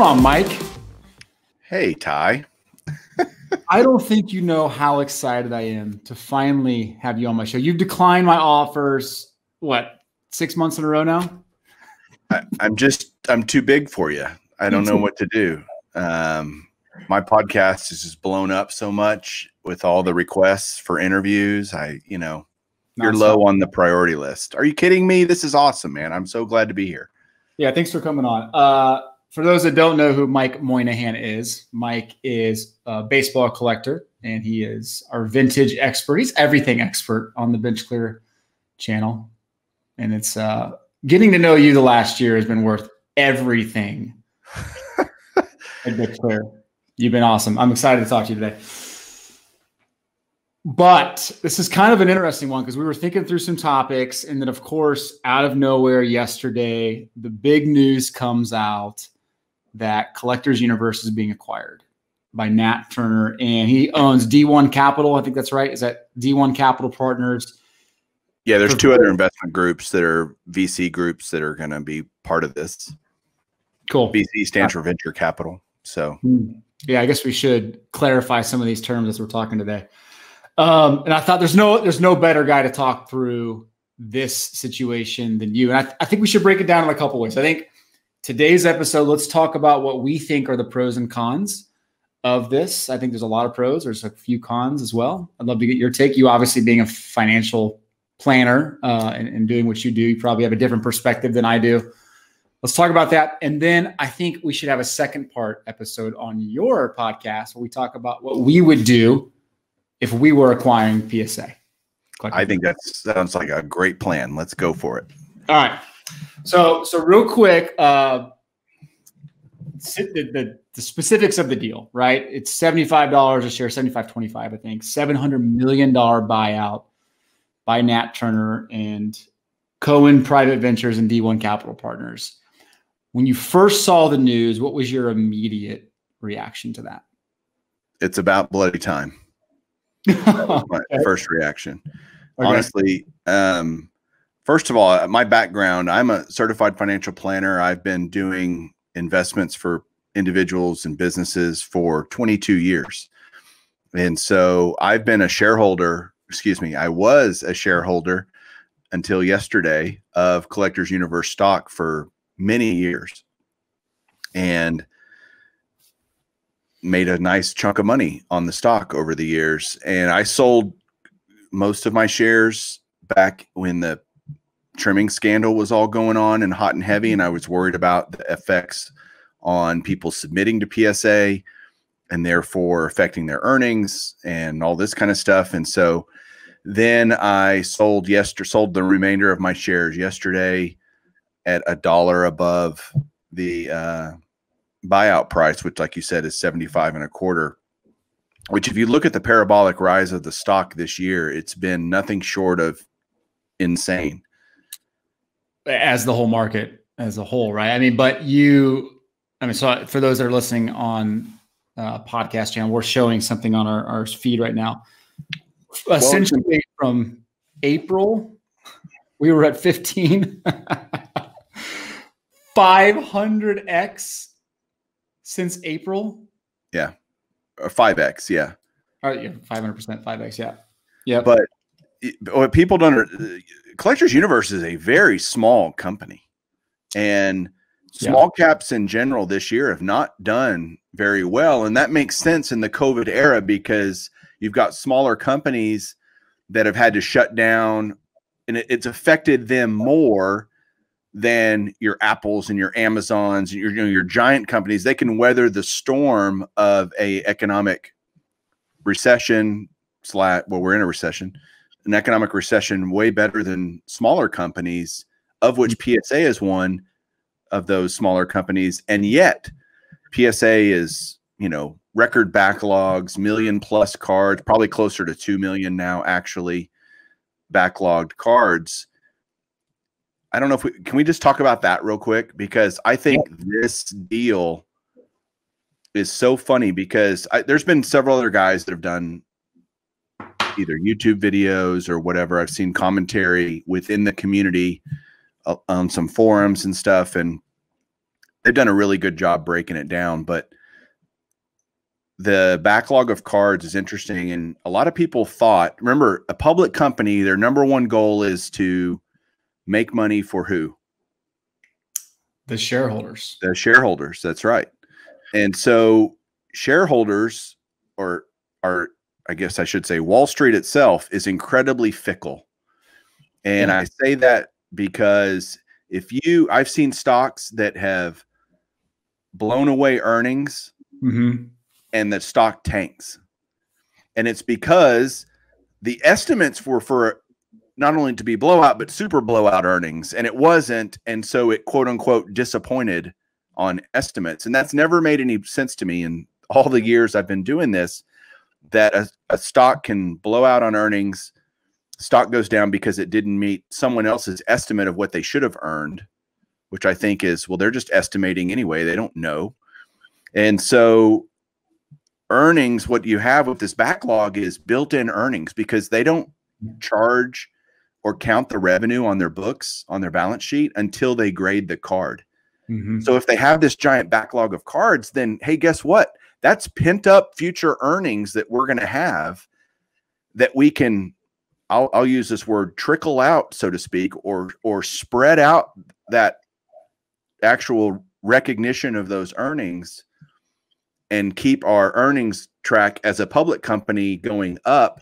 on, Mike. Hey, Ty. I don't think you know how excited I am to finally have you on my show. You've declined my offers, what, 6 months in a row now? I'm too big for you. I don't know what to do. My podcast is just blown up so much with all the requests for interviews. You're low on the priority list. Are you kidding me? This is awesome, man. I'm so glad to be here. Yeah, thanks for coming on. For those that don't know who Mike Moynihan is, Mike is a baseball collector, and he is our vintage expert. He's everything expert on the Bench Clear channel. And it's getting to know you the last year has been worth everything at Bench Clear. You've been awesome. I'm excited to talk to you today. But this is kind of an interesting one because we were thinking through some topics, and then, of course, out of nowhere yesterday, the big news comes out that Collectors Universe is being acquired by Nat Turner, and he owns D1 Capital. I think that's right. Is that D1 Capital Partners? Yeah, there's two other investment groups that are VC groups that are going to be part of this. Cool. VC stands for venture capital. So, yeah, I guess we should clarify some of these terms as we're talking today. And I thought there's no better guy to talk through this situation than you. And I think we should break it down in a couple ways. I think today's episode, let's talk about what we think are the pros and cons of this. I think there's a lot of pros. There's a few cons as well. I'd love to get your take. You obviously being a financial planner and doing what you do, you probably have a different perspective than I do. Let's talk about that. And then I think we should have a second part episode on your podcast where we talk about what we would do if we were acquiring PSA. I think that sounds like a great plan. Let's go for it. All right. So real quick, the specifics of the deal, right? It's $75 a share, $75.25, I think, $700 million buyout by Nat Turner and Cohen Private Ventures and D1 Capital Partners. When you first saw the news, what was your immediate reaction to that? It's about bloody time. That was my first reaction. Okay. Honestly, first of all, my background, I'm a certified financial planner. I've been doing investments for individuals and businesses for 22 years. And so I've been a shareholder, I was a shareholder until yesterday of Collectors Universe stock for many years and made a nice chunk of money on the stock over the years. And I sold most of my shares back when the trimming scandal was all going on and hot and heavy. And I was worried about the effects on people submitting to PSA and therefore affecting their earnings and all this kind of stuff. And so then I sold the remainder of my shares yesterday at $1 above the buyout price, which, like you said, is 75.25, which if you look at the parabolic rise of the stock this year, it's been nothing short of insane. As the whole market as a whole, right? So for those that are listening on podcast channel, we're showing something on our feed right now. Essentially from April, we were at 15, 500x since April. Yeah. Or 5x. Yeah. All right. Yeah. 500%, 5x. Yeah. Yeah. But what people don't, Collectors Universe is a very small company, and small caps in general this year have not done very well. And that makes sense in the COVID era because you've got smaller companies that have had to shut down, and it's affected them more than your Apples and your Amazons and your giant companies. They can weather the storm of a economic recession we're in a recession, an economic recession way better than smaller companies, of which PSA is one of those smaller companies. And yet PSA is, record backlogs, million-plus cards, probably closer to 2 million now, actually, backlogged cards. I don't know if can we just talk about that real quick? Because I think this deal is so funny because there's been several other guys that have done either YouTube videos or whatever. I've seen commentary within the community on some forums and stuff. And they've done a really good job breaking it down. But the backlog of cards is interesting. And a lot of people thought, remember, a public company, their number one goal is to make money for who? The shareholders. The shareholders. That's right. And so shareholders, or I guess I should say Wall Street itself, is incredibly fickle. And I say that because I've seen stocks that have blown away earnings and the stock tanks. And it's because the estimates were for not only to be blowout, but super blowout earnings. And it wasn't. And so it quote unquote disappointed on estimates. And that's never made any sense to me in all the years I've been doing this, that a stock can blow out on earnings. Stock goes down because it didn't meet someone else's estimate of what they should have earned, which I think is, well, they're just estimating anyway. They don't know. And so earnings, what you have with this backlog is built-in earnings, because they don't charge or count the revenue on their books, on their balance sheet, until they grade the card. So if they have this giant backlog of cards, then, hey, guess what? That's pent up future earnings that we're going to have that we can, I'll use this word, trickle out, so to speak, or spread out that actual recognition of those earnings and keep our earnings track as a public company going up,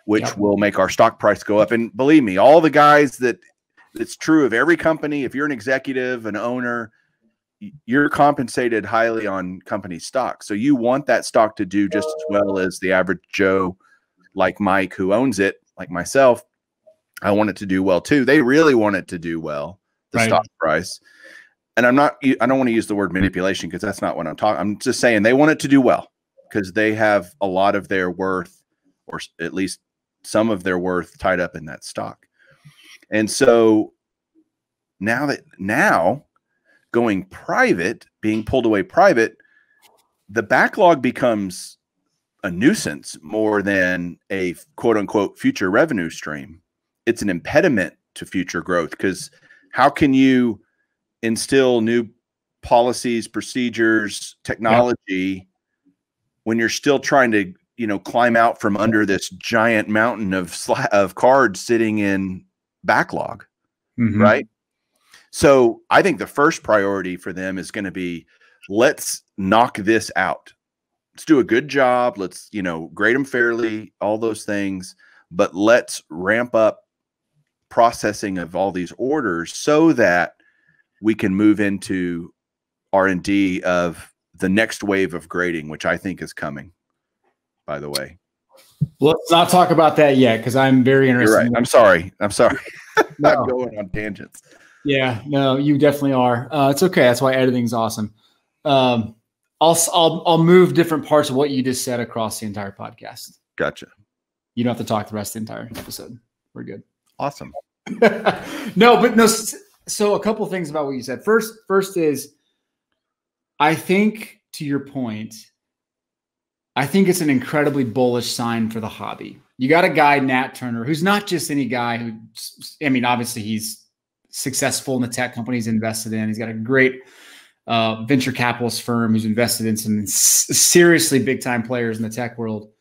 which will make our stock price go up. And believe me, all the guys it's true of every company. If you're an executive, an owner, you're compensated highly on company stock. So you want that stock to do just as well as the average Joe like Mike, who owns it, like myself. I want it to do well too. They really want it to do well, the stock price. And I don't want to use the word manipulation, because that's not what I'm talking. I'm just saying they want it to do well, because they have a lot of their worth, or at least some of their worth, tied up in that stock. And so now going private, being pulled away private, the backlog becomes a nuisance more than a quote unquote future revenue stream. It's an impediment to future growth, because how can you instill new policies, procedures, technology when you're still trying to, climb out from under this giant mountain of cards sitting in backlog, right? So I think the first priority for them is going to be, let's knock this out. Let's do a good job. Let's, grade them fairly, all those things, but let's ramp up processing of all these orders so that we can move into R&D of the next wave of grading, which I think is coming, by the way. Let's not talk about that yet, because I'm very interested. You're right. I'm sorry. Not going on tangents. Yeah, no, you definitely are. It's okay. That's why editing's awesome. I'll move different parts of what you just said across the entire podcast. Gotcha. You don't have to talk the rest of the entire episode. We're good. Awesome. No. So a couple things about what you said. First is, I think, to your point, I think it's an incredibly bullish sign for the hobby. You got a guy, Nat Turner, who's not just any guy who, obviously he's successful in the tech company he's invested in. He's got a great venture capitalist firm who's invested in some seriously big time players in the tech world,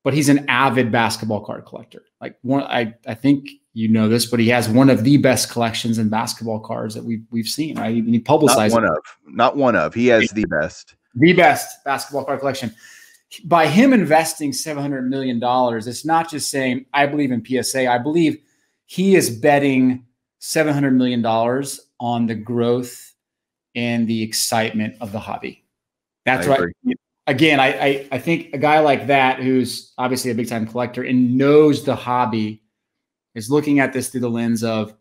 but he's an avid basketball card collector. Like I think you know this, but he has one of the best collections in basketball cards that we've seen. Right? He publicized not one of. He has the best basketball card collection. By him investing $700 million, it's not just saying, I believe in PSA. I believe he is betting $700 million on the growth and the excitement of the hobby. That's right. Again, I think a guy like that, who's obviously a big time collector and knows the hobby, is looking at this through the lens of,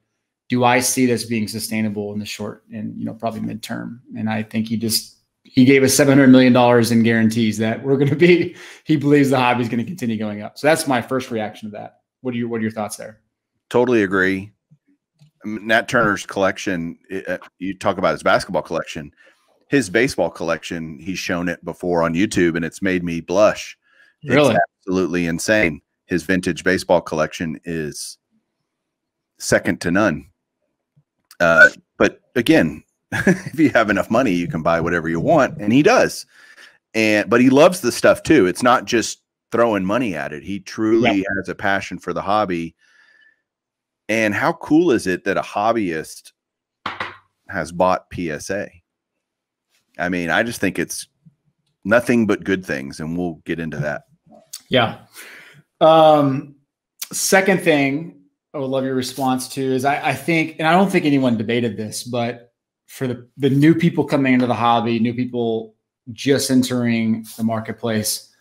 do I see this being sustainable in the short and, probably midterm? And I think he gave us $700 million in guarantees that he believes the hobby is going to continue going up. So that's my first reaction to that. What are your thoughts there? Totally agree. Nat Turner's collection, you talk about his basketball collection, his baseball collection, he's shown it before on YouTube, and it's made me blush. Really? It's absolutely insane. His vintage baseball collection is second to none. But again, if you have enough money, you can buy whatever you want. And he does. But he loves the stuff too. It's not just throwing money at it. He truly has a passion for the hobby. And how cool is it that a hobbyist has bought PSA? I mean, I just think it's nothing but good things, and we'll get into that. Yeah. Second thing I would love your response to is I think, and I don't think anyone debated this, but for the new people coming into the hobby, new people just entering the marketplace,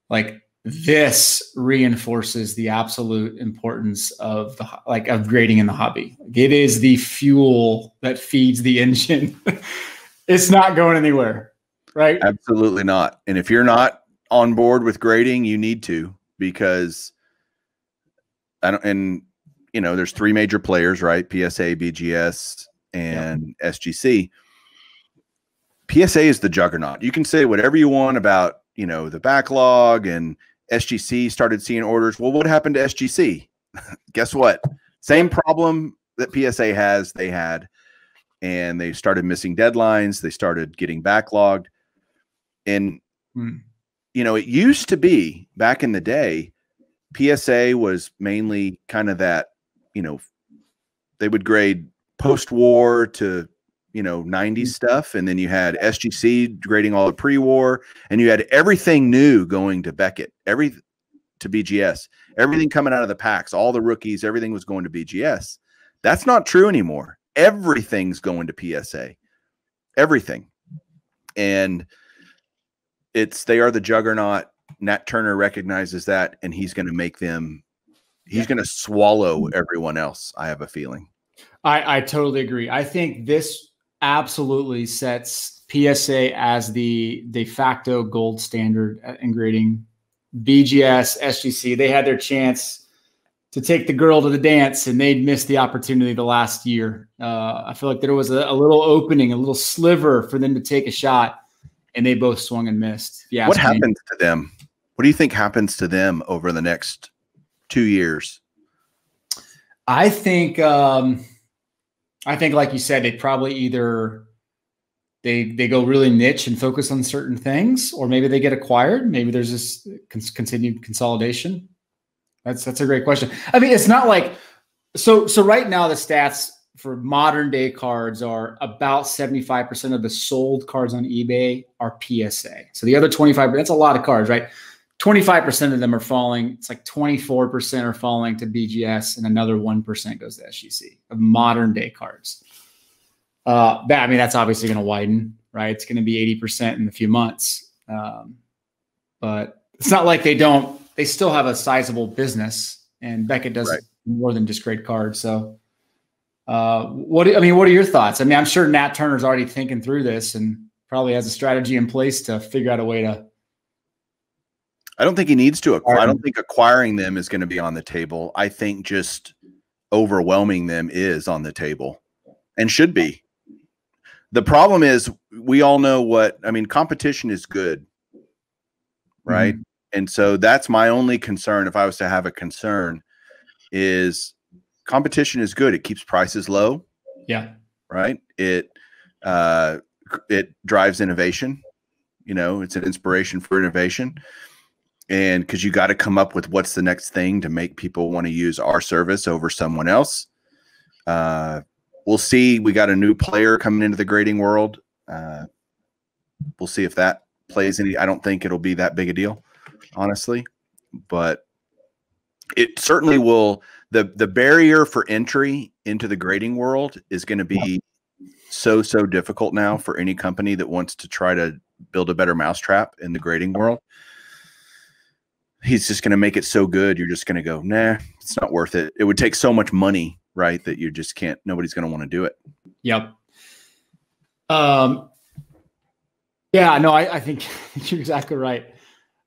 like this reinforces the absolute importance of of grading in the hobby. It is the fuel that feeds the engine. It's not going anywhere, right? Absolutely not. And if you're not on board with grading, you need to, because there's three major players, right? PSA, BGS, and SGC. PSA is the juggernaut. You can say whatever you want about, the backlog, and SGC started seeing orders. Well, what happened to SGC? Guess what? Same problem that PSA has, they had, and they started missing deadlines. They started getting backlogged. And, it used to be back in the day, PSA was mainly kind of that, they would grade post-war to, 90s stuff. And then you had SGC grading all the pre-war, and you had everything new going to Beckett, to BGS, everything coming out of the packs, all the rookies, everything was going to BGS. That's not true anymore. Everything's going to PSA, everything. And they are the juggernaut. Nat Turner recognizes that, and he's going to make them, he's going to swallow everyone else. I have a feeling. I totally agree. I think this absolutely sets PSA as the de facto gold standard in grading. BGS, SGC, they had their chance to take the girl to the dance, and they'd missed the opportunity the last year. I feel like there was a little opening, a little sliver for them to take a shot, and they both swung and missed. Yeah. What happens to them? What do you think happens to them over the next 2 years? I think, like you said, they probably either they go really niche and focus on certain things, or maybe they get acquired. Maybe there's this continued consolidation. That's a great question. I mean, it's not like so right now the stats for modern day cards are about 75% of the sold cards on eBay are PSA. So the other 25%, that's a lot of cards, right? 25% of them are falling. It's like 24% are falling to BGS, and another 1% goes to SGC of modern day cards. That's obviously going to widen, right? It's going to be 80% in a few months. But it's not like they still have a sizable business, and Beckett does more than just grade cards. So what are your thoughts? I mean, I'm sure Nat Turner's already thinking through this and probably has a strategy in place to figure out a way to. I don't think he needs to acquire. I don't think acquiring them is going to be on the table. I think just overwhelming them is on the table and should be. The problem is we all know competition is good, right? Mm-hmm. And so that's my only concern. If I was to have a concern, is competition is good. It keeps prices low. Yeah. Right. It drives innovation. It's an inspiration for innovation. And because you got to come up with what's the next thing to make people want to use our service over someone else. We'll see. We got a new player coming into the grading world. We'll see if that plays any. I don't think it'll be that big a deal, honestly. But it certainly will. The barrier for entry into the grading world is going to be so difficult now for any company that wants to try to build a better mousetrap in the grading world. He's just going to make it so good. You're just going to go, nah, it's not worth it. It would take so much money, right? That you just can't, nobody's going to want to do it. Yep. Yeah, no, I think you're exactly right.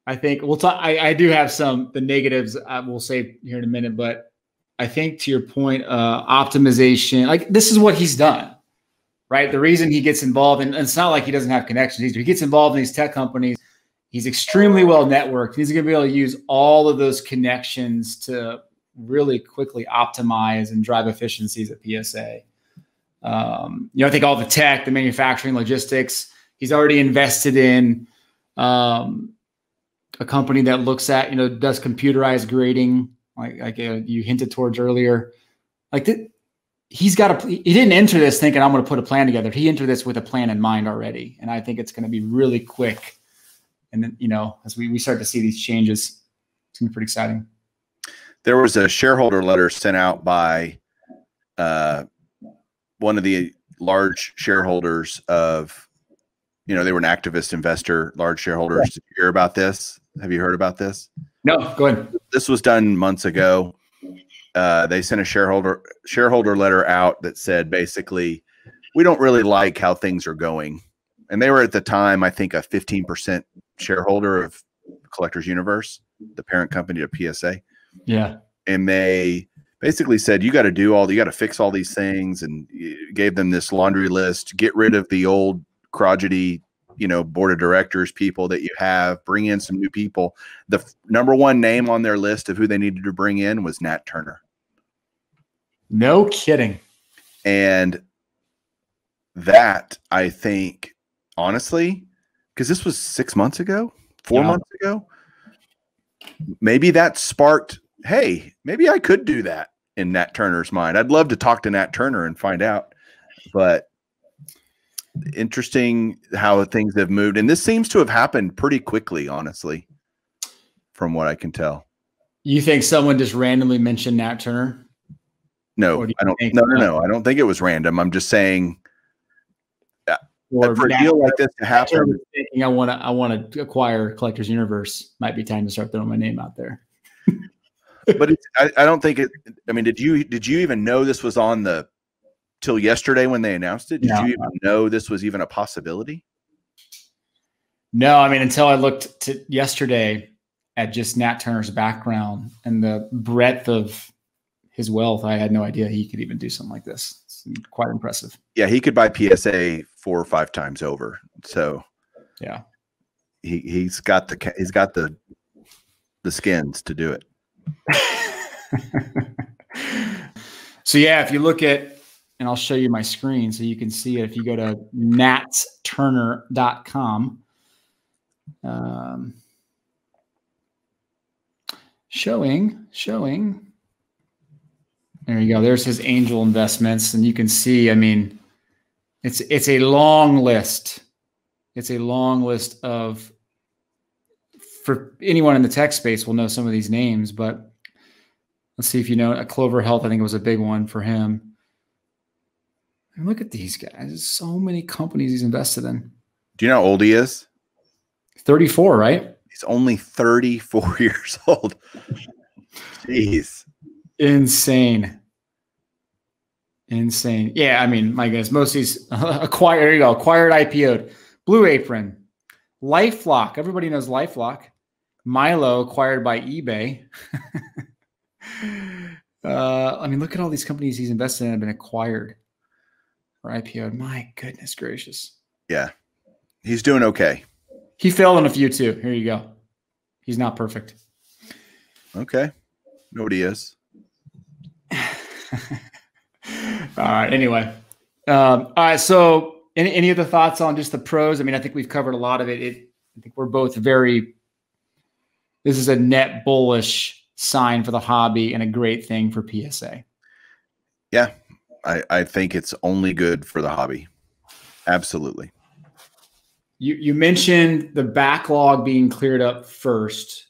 I think we'll talk, I do have the negatives I will say here in a minute, but I think to your point, optimization, like this is what he's done, right? The reason he gets involved, and it's not like he doesn't have connections. He gets involved in these tech companies. He's extremely well networked. He's going to be able to use all of those connections to really quickly optimize and drive efficiencies at PSA. I think all the tech, the manufacturing, logistics. He's already invested in a company that looks at, does computerized grading, like you hinted towards earlier. He didn't enter this thinking I'm going to put a plan together. He entered this with a plan in mind already, and I think it's going to be really quick. And then, as we start to see these changes, it's going to be pretty exciting. There was a shareholder letter sent out by one of the large shareholders of, they were an activist investor, large shareholders. Did you hear about this? Have you heard about this? No, go ahead. This was done months ago. They sent a shareholder letter out that said, basically, we don't really like how things are going. And they were at the time, I think, a 15% shareholder of Collectors Universe, the parent company to PSA. Yeah. And they basically said, you got to fix all these things, and gave them this laundry list, get rid of the old crotchety, board of directors people that you have, bring in some new people. The number one name on their list of who they needed to bring in was Nat Turner. No kidding. And that, I think, honestly, because this was 6 months ago, 4 months ago, maybe that sparked, hey, maybe I could do that in Nat Turner's mind. I'd love to talk to Nat Turner and find out, but interesting how things have moved. And this seems to have happened pretty quickly, honestly, from what I can tell. You think someone just randomly mentioned Nat Turner? No, I don't. No. I don't think it was random. I'm just saying, for a deal like this to happen, thinking I want to acquire Collectors Universe. Might be time to start throwing my name out there. But I don't think it. I mean, did you even know this was on the till yesterday when they announced it? Did you even know this was even a possibility? No, I mean, until I looked to yesterday at just Nat Turner's background and the breadth of his wealth, I had no idea he could even do something like this. It's quite impressive. Yeah, he could buy PSA 4 or 5 times over. So yeah, he's got the skins to do it. So yeah, if you look at, and I'll show you my screen so you can see it. If you go to natsturner.com, showing. There you go. There's his angel investments, and you can see. I mean, it's a long list. It's a long list of. For anyone in the tech space will know some of these names, but let's see if you know. Clover Health, I think it was a big one for him. And look at these guys. There's so many companies he's invested in. Do you know how old he is? 34, right? He's only 34 years old. Jeez. Insane. Yeah, I mean, my goodness, most of these acquired, there you go, acquired, IPO'd. Blue Apron, LifeLock. Everybody knows LifeLock. Milo, acquired by eBay. I mean, look at all these companies he's invested in have been acquired or IPO'd. My goodness gracious. Yeah. He's doing okay. He failed on a few too. Here you go. He's not perfect. Okay. Nobody is. All right. Anyway. All right. So any other thoughts on just the pros? I mean, I think we've covered a lot of it. I think we're both this is a net bullish sign for the hobby and a great thing for PSA. Yeah. I think it's only good for the hobby. Absolutely. You mentioned the backlog being cleared up first.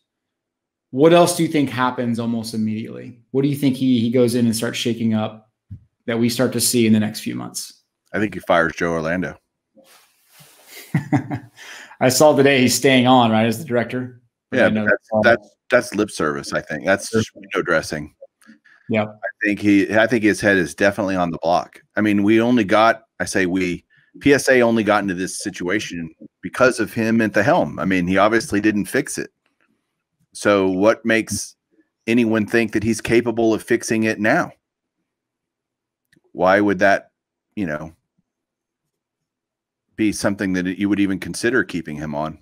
What else do you think happens almost immediately? What do you think he goes in and starts shaking up that we start to see in the next few months? I think he fires Joe Orlando. I saw today he's staying on, right, as the director. Yeah, that's lip service. I think that's just window dressing. Yeah, I think his head is definitely on the block. I mean, PSA only got into this situation because of him at the helm. I mean, he obviously didn't fix it. So what makes anyone think that he's capable of fixing it now? Why would that, be something that you would even consider keeping him on?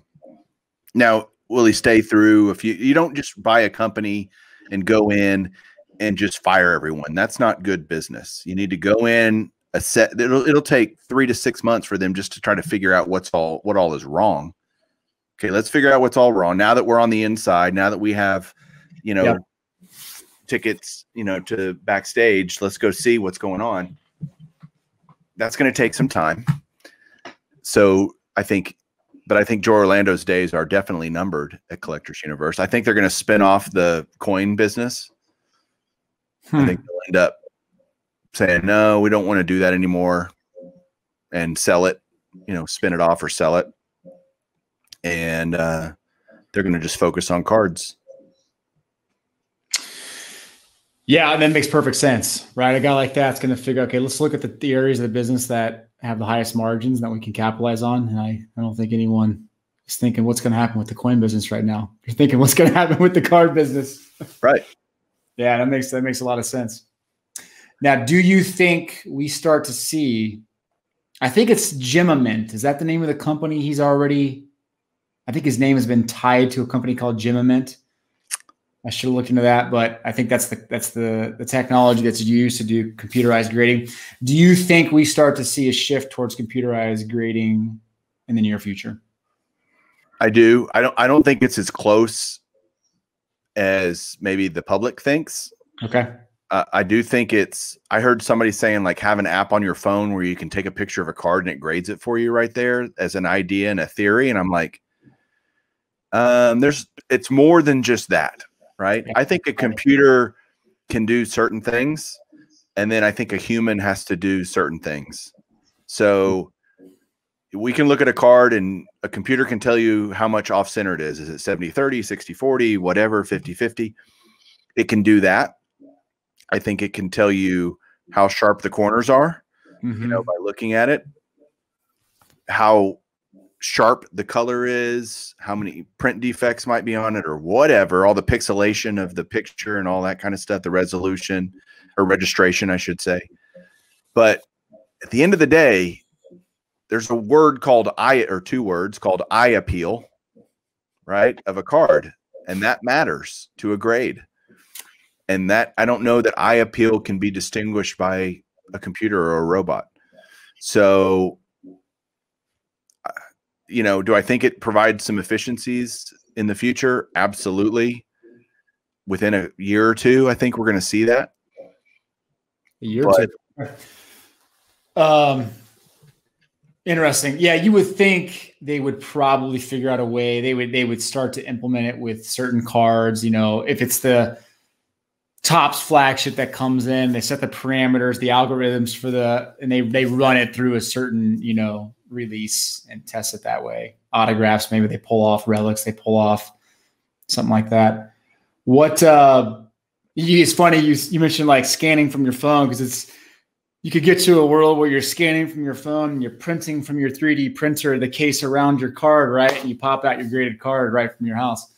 Now, will he stay through a few? You don't just buy a company and go in and just fire everyone. That's not good business. You need to go in a set. It'll take 3 to 6 months for them just to try to figure out what all is wrong. Okay, let's figure out what's all wrong. Now that we're on the inside, now that we have, tickets, to backstage, let's go see what's going on. That's going to take some time. So I think Joe Orlando's days are definitely numbered at Collectors Universe. I think they're going to spin off the coin business. I think they'll end up saying, no, we don't want to do that anymore, and sell it, spin it off or sell it. And they're going to just focus on cards. Yeah, and that makes perfect sense, right? A guy like that's going to figure, okay, let's look at the areas of the business that have the highest margins that we can capitalize on. And I don't think anyone is thinking what's going to happen with the coin business right now. You're thinking what's going to happen with the card business. Right. Yeah, that makes a lot of sense. Now, do you think we start to see, I think it's Jimament. Is that the name of the company he's already, I think his name has been tied to a company called Jimament. I should have looked into that, but I think that's the technology that's used to do computerized grading. Do you think we start to see a shift towards computerized grading in the near future? I do. I don't think it's as close as maybe the public thinks. Okay. I do think I heard somebody saying, like, have an app on your phone where you can take a picture of a card and it grades it for you right there as an idea and a theory. And I'm like, it's more than just that. Right. I think a computer can do certain things, and then I think a human has to do certain things. So we can look at a card and a computer can tell you how much off center it is. Is it 70-30, 60-40, whatever, 50-50? It can do that. I think it can tell you how sharp the corners are, by looking at it, how sharp the color is, how many print defects might be on it or whatever, all the pixelation of the picture and all that kind of stuff, the resolution or registration, I should say. But at the end of the day, there's a word called two words called eye appeal, right, of a card. And that matters to a grade. And that, I don't know that eye appeal can be distinguished by a computer or a robot. So, do I think it provides some efficiencies in the future? Absolutely. Within a year or two, I think we're going to see that. A year or two. Interesting. Yeah, you would think they would probably figure out a way. They would start to implement it with certain cards. If it's the Topps flagship that comes in, they set the parameters, the algorithms and they run it through a certain, release and test it that way. Autographs, maybe they pull off relics, they pull off something like that. It's funny you mentioned like scanning from your phone, because you could get to a world where you're scanning from your phone and you're printing from your 3D printer the case around your card, right? And you pop out your graded card right from your house.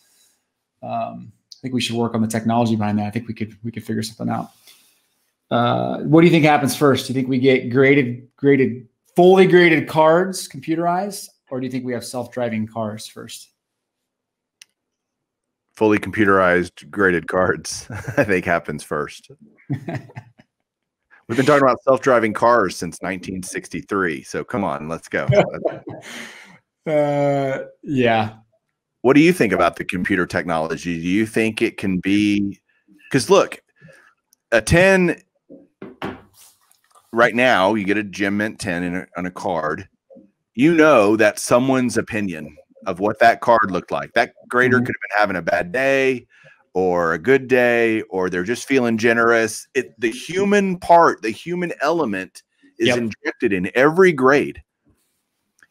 I think we should work on the technology behind that. I think we could figure something out. What do you think happens first? Do you think we get fully graded cards computerized, or do you think we have self-driving cars first? Fully computerized graded cards, I think, happens first. We've been talking about self-driving cars since 1963. So come on, let's go. Yeah. What do you think about the computer technology? Do you think it can be, because look, a 10 right now, you get a Gem Mint 10 on a card. That's someone's opinion of what that card looked like. That grader could have been having a bad day or a good day, or they're just feeling generous. The human part, the human element is injected in every grade.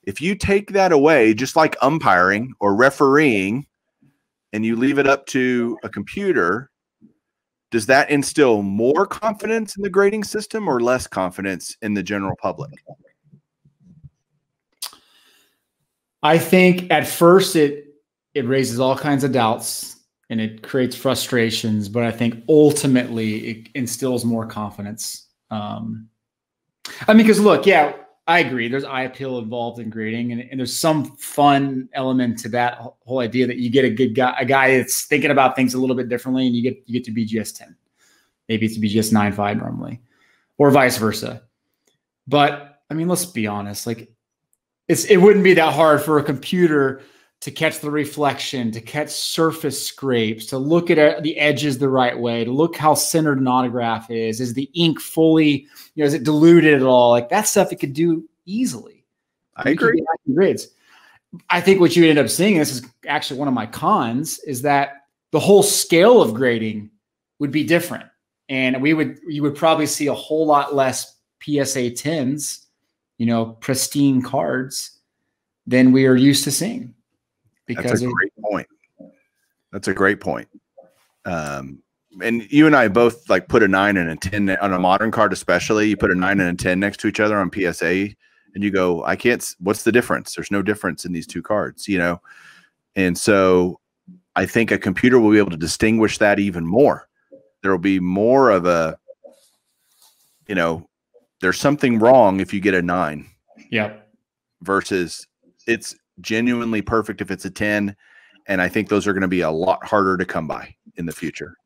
If you take that away, just like umpiring or refereeing, and you leave it up to a computer, does that instill more confidence in the grading system or less confidence in the general public? I think at first it raises all kinds of doubts and it creates frustrations, but I think ultimately it instills more confidence. Because look, yeah, I agree. There's eye appeal involved in grading, and there's some fun element to that whole idea that you get a guy that's thinking about things a little bit differently, and you get to BGS 10. Maybe it's BGS 9.5 normally, or vice versa. But I mean, let's be honest. Like, it wouldn't be that hard for a computer to catch the reflection, to catch surface scrapes, to look at the edges the right way, to look how centered an autograph is. Is the ink fully, is it diluted at all? Like, that stuff it could do easily. I agree. Grades. I think what you end up seeing, and this is actually one of my cons, is that the whole scale of grading would be different. And you would probably see a whole lot less PSA 10s, pristine cards than we are used to seeing. Because that's a great point. That's a great point. And you and I both like put a 9 and a 10 on a modern card, especially. You put a 9 and a 10 next to each other on PSA, and you go, I can't. What's the difference? There's no difference in these two cards, And so I think a computer will be able to distinguish that even more. There will be more of a, there's something wrong if you get a 9. Yeah. Versus it's genuinely perfect if it's a 10. And I think those are going to be a lot harder to come by in the future.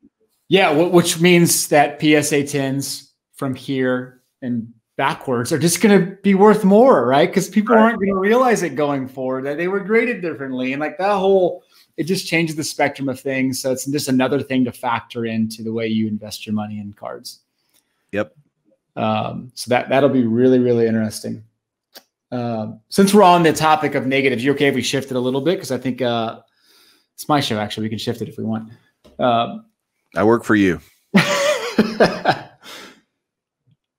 Yeah. Which means that PSA 10s from here and backwards are just going to be worth more, right? Because people aren't going to realize it going forward, that they were graded differently. And like it just changes the spectrum of things. So it's just another thing to factor into the way you invest your money in cards. Yep. So that'll be really, really interesting. Since we're on the topic of negatives, you okay if we shift it a little bit? Because I think it's my show, actually. We can shift it if we want. I work for you.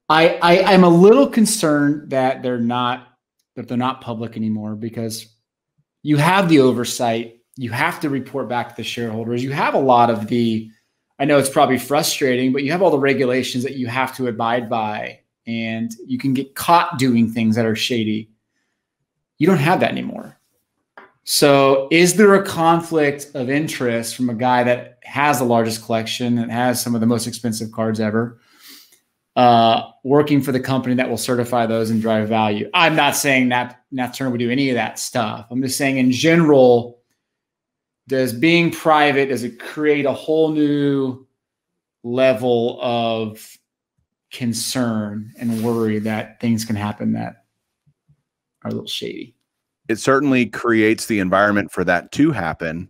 I'm a little concerned that they're not public anymore, because you have the oversight. You have to report back to the shareholders. You have a lot of I know it's probably frustrating, but you have all the regulations that you have to abide by, and you can get caught doing things that are shady. You don't have that anymore. So is there a conflict of interest from a guy that has the largest collection and has some of the most expensive cards ever, working for the company that will certify those and drive value? I'm not saying that Turner would do any of that stuff. I'm just saying in general, does being private, does it create a whole new level of concern and worry that things can happen that are a little shady? It certainly creates the environment for that to happen.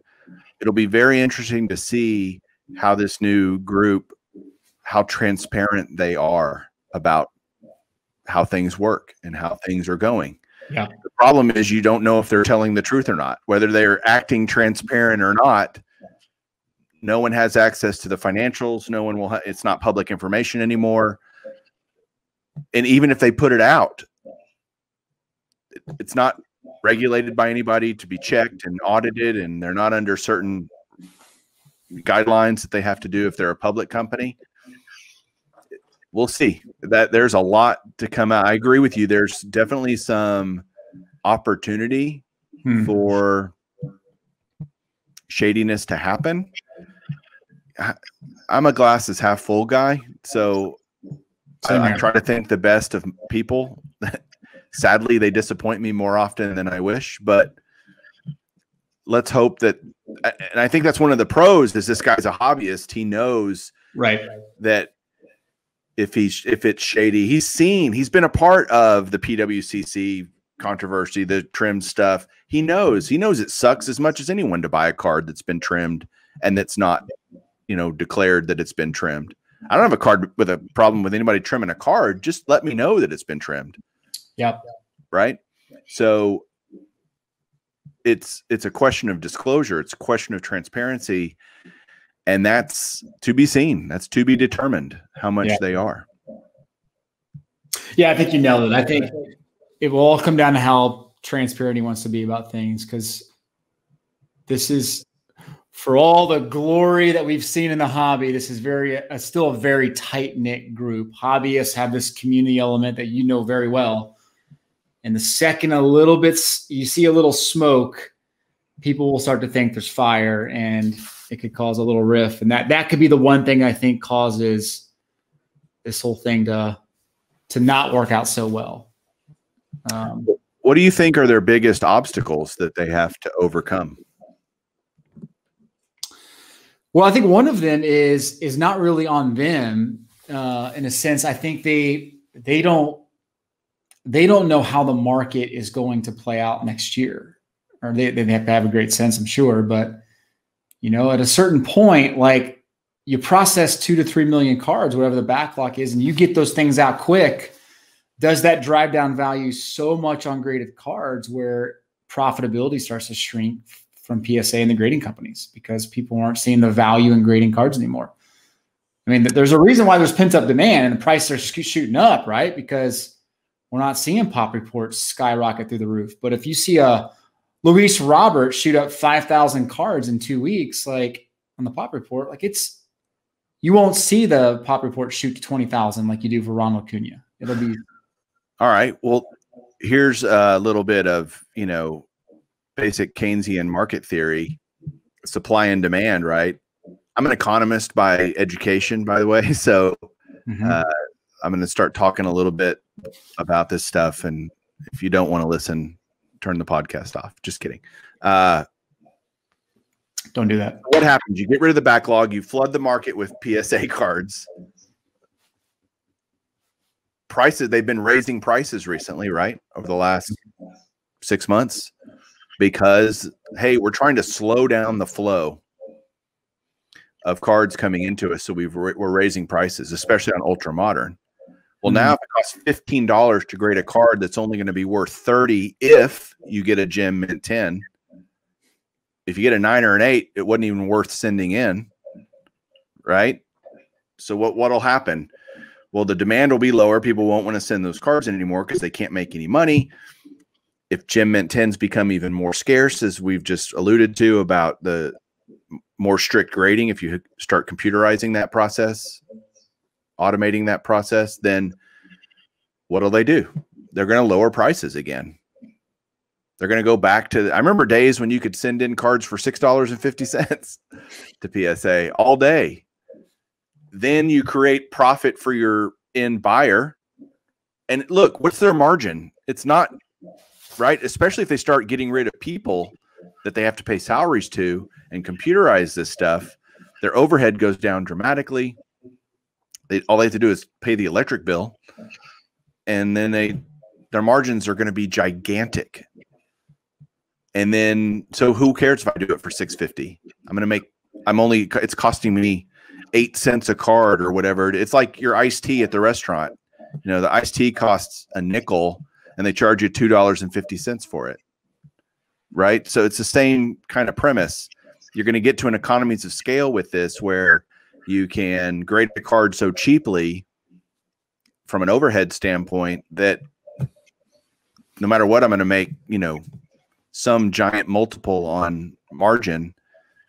It'll be very interesting to see how this new group, how transparent they are about how things work and how things are going. Yeah. The problem is you don't know if they're telling the truth or not, whether they're acting transparent or not. No one has access to the financials. No one will. It's not public information anymore. And even if they put it out, it's not regulated by anybody to be checked and audited, and they're not under certain guidelines that they have to do if they're a public company. We'll see. That there's a lot to come out. I agree with you. There's definitely some opportunity for shadiness to happen. I'm a glass is half full guy, so I try to think the best of people. Sadly, they disappoint me more often than I wish, but let's hope that, and I think that's one of the pros, is this guy's a hobbyist. He knows that if it's shady, he's been a part of the PWCC controversy, the trimmed stuff. He knows it sucks as much as anyone to buy a card that's been trimmed and that's not, declared that it's been trimmed. I don't have a card with a problem with anybody trimming a card. Just let me know that it's been trimmed. Yep. Right. So it's a question of disclosure. It's a question of transparency. And that's to be seen. That's to be determined how much they are. Yeah, I think you nailed it. I think it will all come down to how transparent he wants to be about things, because this is, for all the glory that we've seen in the hobby, this is still a very tight-knit group. Hobbyists have this community element that you know very well. And the second you see a little smoke, people will start to think there's fire, and it could cause a little rift. And that could be the one thing I think causes this whole thing to not work out so well. What do you think are their biggest obstacles that they have to overcome? Well, I think one of them is not really on them. In a sense, I think they don't they don't know how the market is going to play out next year. Or they have to have a great sense, I'm sure. But, you know, at a certain point, like you process 2 to 3 million cards, whatever the backlog is, and you get those things out quick. Does that drive down value so much on graded cards where profitability starts to shrink from PSA and the grading companies because people aren't seeing the value in grading cards anymore? I mean, there's a reason why there's pent-up demand and the prices are shooting up, right? Because we're not seeing pop reports skyrocket through the roof. But if you see a Luis Robert shoot up 5,000 cards in 2 weeks, like on the pop report, like you won't see the pop report shoot to 20,000 like you do for Ronald Acuna. It'll be all right. Well, here's a little bit of, you know, basic Keynesian market theory, supply and demand, right? I'm an economist by education, by the way. So I'm going to start talking a little bit about this stuff. And if you don't want to listen, turn the podcast off. Just kidding. Don't do that. What happens? You get rid of the backlog. You flood the market with PSA cards. Prices, they've been raising prices recently, right? Over the last 6 months because, hey, we're trying to slow down the flow of cards coming into us. So we're raising prices, especially on ultra modern. Well, now if it costs $15 to grade a card that's only going to be worth $30 if you get a gem mint 10. If you get a 9 or an 8, it wasn't even worth sending in, right? So what'll happen? Well, the demand will be lower. People won't want to send those cards in anymore because they can't make any money. If gem mint 10s become even more scarce, as we've just alluded to about the more strict grading, if you start computerizing that process, automating that process, then what'll they do? They're going to lower prices again. They're going to go back to, I remember days when you could send in cards for $6.50 to PSA all day. Then you create profit for your end buyer. And look, what's their margin? It's not right, especially if they start getting rid of people that they have to pay salaries to and computerize this stuff. Their overhead goes down dramatically. All they have to do is pay the electric bill, and then their margins are going to be gigantic. And then, so who cares if I do it for $6.50? It's costing me 8 cents a card or whatever. It's like your iced tea at the restaurant. You know, the iced tea costs a nickel and they charge you $2.50 for it. Right. So it's the same kind of premise. You're going to get to an economies of scale with this where you can grade the card so cheaply from an overhead standpoint that no matter what I'm going to make, you know, some giant multiple on margin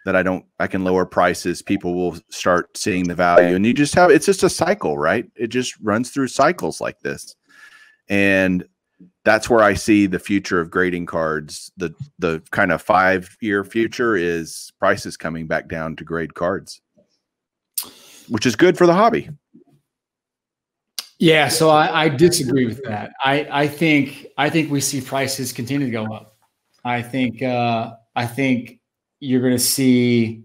that I can lower prices. People will start seeing the value, and it's just a cycle, right? It just runs through cycles like this. And that's where I see the future of grading cards. The kind of 5-year future is prices coming back down to grade cards, which is good for the hobby. Yeah. So I disagree with that. I think we see prices continue to go up. I think you're going to see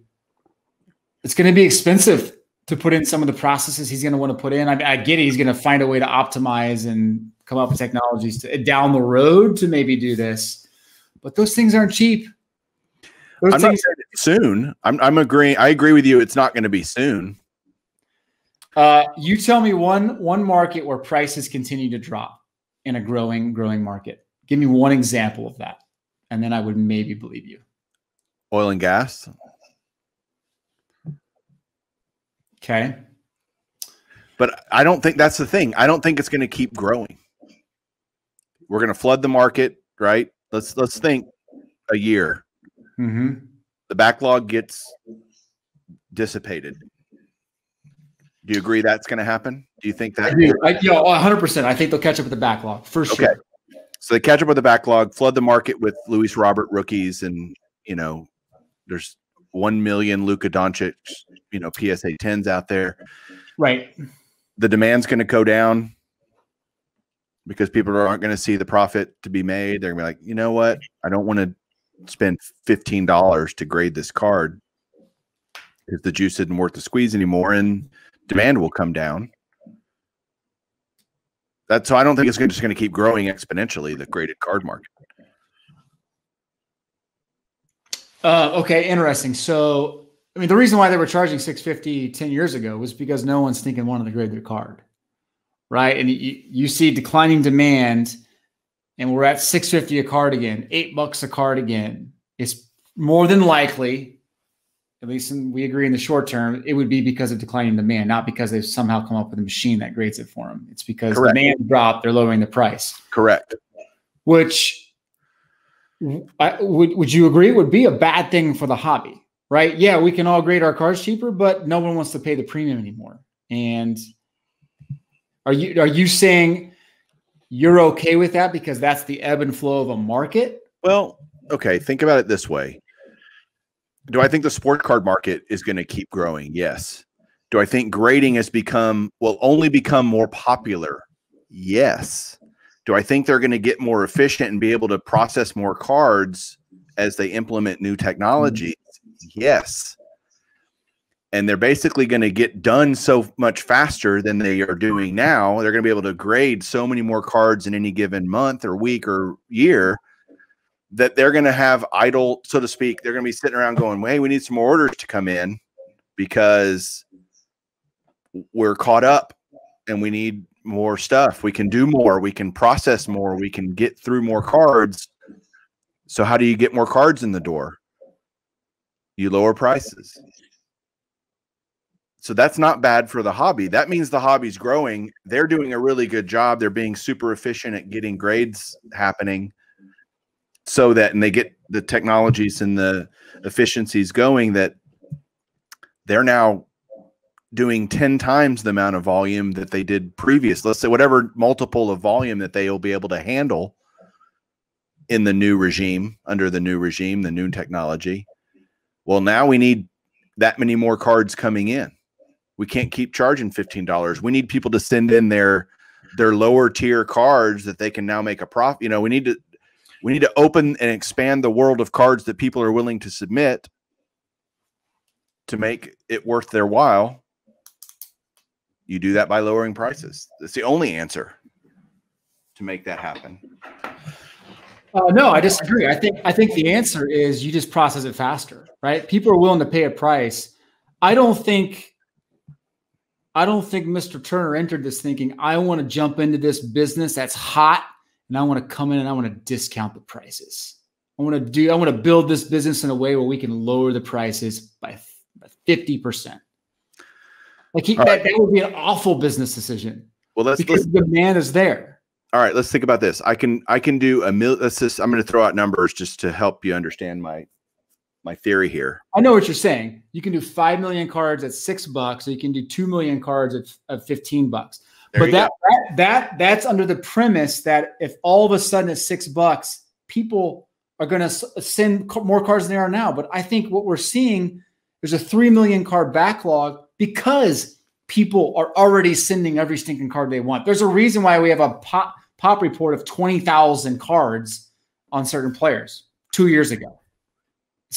it's going to be expensive to put in some of the processes he's going to want to put in. I get it. He's going to find a way to optimize and come up with technologies down the road to maybe do this, but those things aren't cheap. I'm not saying it's soon. I'm agreeing. I agree with you. It's not going to be soon. You tell me one market where prices continue to drop in a growing market. Give me one example of that, and then I would maybe believe you. Oil and gas. Okay. But I don't think that's the thing. I don't think it's going to keep growing. We're going to flood the market, right? Let's think a year. Mm-hmm. The backlog gets dissipated. Do you agree that's going to happen? Do you think that? 100%. I think they'll catch up with the backlog for sure. Okay. So they catch up with the backlog, flood the market with Luis Robert rookies, and you know, there's 1 million Luka Doncic, you know, PSA 10s out there. Right. The demand's going to go down because people aren't going to see the profit to be made. They're going to be like, you know what? I don't want to spend $15 to grade this card because the juice isn't worth the squeeze anymore, and demand will come down. That's so I don't think it's just going to keep growing exponentially, the graded card market. Okay, interesting. So, I mean, the reason why they were charging $650 10 years ago was because no one's thinking wanted to grade their card, right? And you see declining demand, and we're at $650 a card again, $8 a card again. It's more than likely, at least we agree in the short term, it would be because of declining demand, not because they've somehow come up with a machine that grades it for them. It's because demand dropped, they're lowering the price. Correct. Which would you agree would be a bad thing for the hobby, right? Yeah, we can all grade our cards cheaper, but no one wants to pay the premium anymore. And are you saying you're okay with that because that's the ebb and flow of a market? Well, okay, think about it this way. Do I think the sport card market is going to keep growing? Yes. Do I think grading will only become more popular? Yes. Do I think they're going to get more efficient and be able to process more cards as they implement new technologies? Yes. And they're basically going to get done so much faster than they are doing now. They're going to be able to grade so many more cards in any given month or week or year that they're going to have idle, so to speak. They're going to be sitting around going, hey, we need some more orders to come in because we're caught up and we need more stuff. We can do more. We can process more. We can get through more cards. So how do you get more cards in the door? You lower prices. So that's not bad for the hobby. That means the hobby's growing. They're doing a really good job. They're being super efficient at getting grades happening so that, and they get the technologies and the efficiencies going that they're now doing 10 times the amount of volume that they did previous. Let's say whatever multiple of volume that they will be able to handle in the new regime, under the new regime, the new technology. Well, now we need that many more cards coming in. We can't keep charging $15. We need people to send in their lower tier cards that they can now make a profit. You know, we need to open and expand the world of cards that people are willing to submit to make it worth their while. You do that by lowering prices. That's the only answer to make that happen. No, I disagree. I think the answer is you just process it faster, right? People are willing to pay a price. I don't think Mr. Turner entered this thinking, I want to jump into this business that's hot and I want to come in and I want to discount the prices. I want to build this business in a way where we can lower the prices by 50%. Like that would be an awful business decision. Well, because the demand is there. All right, let's think about this. I can do I'm going to throw out numbers just to help you understand my theory here. I know what you're saying. You can do 5 million cards at $6, so you can do 2 million cards at $15. But that's under the premise that if all of a sudden it's $6, people are going to send more cards than they are now. But I think what we're seeing, there's a 3 million card backlog because people are already sending every stinking card they want. There's a reason why we have a pop report of 20,000 cards on certain players 2 years ago.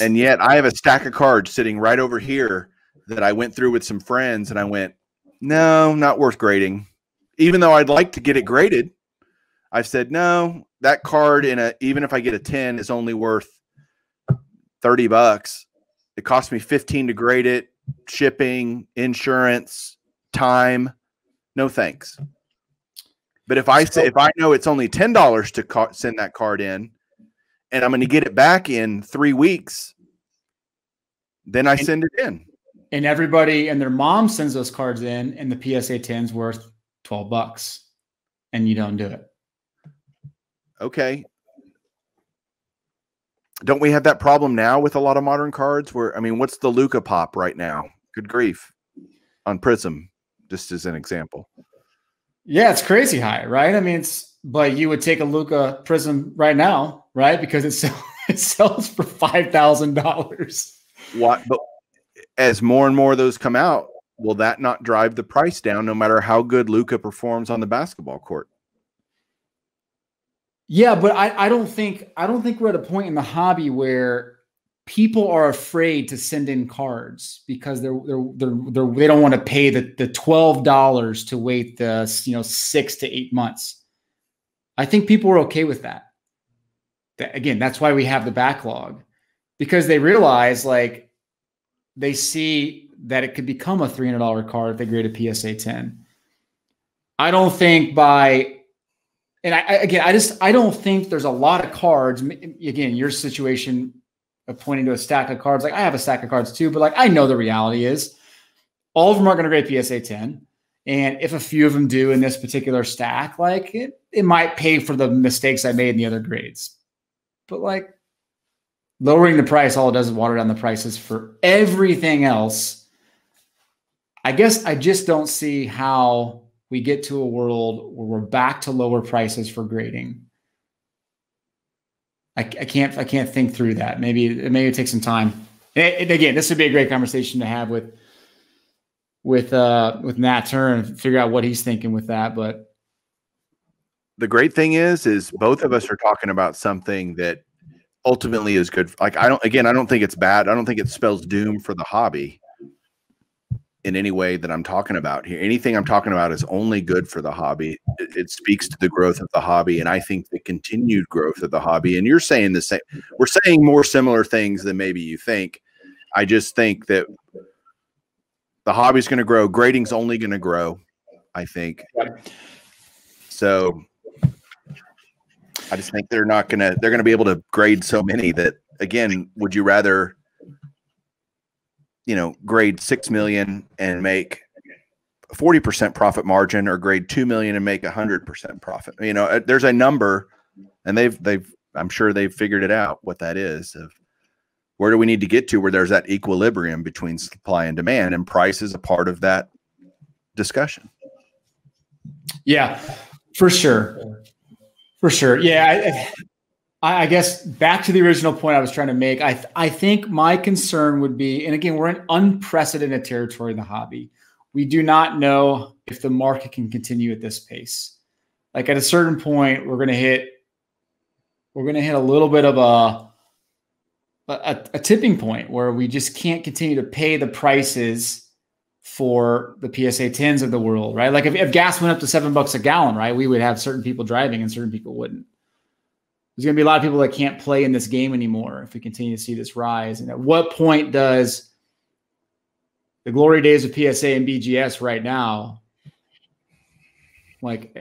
And yet I have a stack of cards sitting right over here that I went through with some friends and I went, no, not worth grading. Even though I'd like to get it graded, I've said, no, that card even if I get a 10 is only worth $30. It cost me 15 to grade it, shipping, insurance, time. No thanks. But if I know it's only $10 to send that card in, and I'm going to get it back in 3 weeks, then I send it in. And everybody and their mom sends those cards in, and the PSA 10's worth $12, and you don't do it. Okay. Don't we have that problem now with a lot of modern cards? What's the Luca pop right now? Good grief. On Prism, just as an example. Yeah, it's crazy high, right? But you would take a Luca Prism right now, right? Because it sells for $5,000. What? But as more and more of those come out, will that not drive the price down no matter how good Luca performs on the basketball court? Yeah, but I don't think we're at a point in the hobby where people are afraid to send in cards because they don't want to pay the $12 to wait the 6 to 8 months. I think people are okay with that. Again, that's why we have the backlog, because they realize, like, they see that it could become a $300 card if they grade a PSA 10. I don't think I don't think there's a lot of cards. Again, your situation of pointing to a stack of cards, like I have a stack of cards too, but like I know the reality is all of them are going to grade PSA 10. And if a few of them do in this particular stack, like it might pay for the mistakes I made in the other grades. But like lowering the price, all it does is water down the prices for everything else. I guess I just don't see how we get to a world where we're back to lower prices for grading. I can't think through that. Maybe it takes some time. And again, this would be a great conversation to have with Nat Turn and figure out what he's thinking with that. But the great thing is both of us are talking about something that ultimately is good. Like I don't think it's bad. I don't think it spells doom for the hobby in any way that I'm talking about here. Anything I'm talking about is only good for the hobby. It speaks to the growth of the hobby, and I think the continued growth of the hobby. And you're saying the same. We're saying more similar things than maybe you think. I just think that the hobby's going to grow. Grading's only going to grow, I think. So I just think they're going to be able to grade so many that, again, would you rather, grade 6 million and make a 40% profit margin, or grade 2 million and make 100% profit? There's a number, and I'm sure they've figured it out what that is. Of where do we need to get to where there's that equilibrium between supply and demand, and price is a part of that discussion. Yeah, for sure. For sure. Yeah. I guess back to the original point I was trying to make, I think my concern would be, and again, we're in unprecedented territory in the hobby. We do not know if the market can continue at this pace. Like at a certain point, we're going to hit a little bit of a tipping point where we just can't continue to pay the prices for the PSA 10s of the world, right? Like if gas went up to $7 a gallon, right, we would have certain people driving and certain people wouldn't. There's going to be a lot of people that can't play in this game anymore if we continue to see this rise. And at what point does the glory days of PSA and BGS right now, like,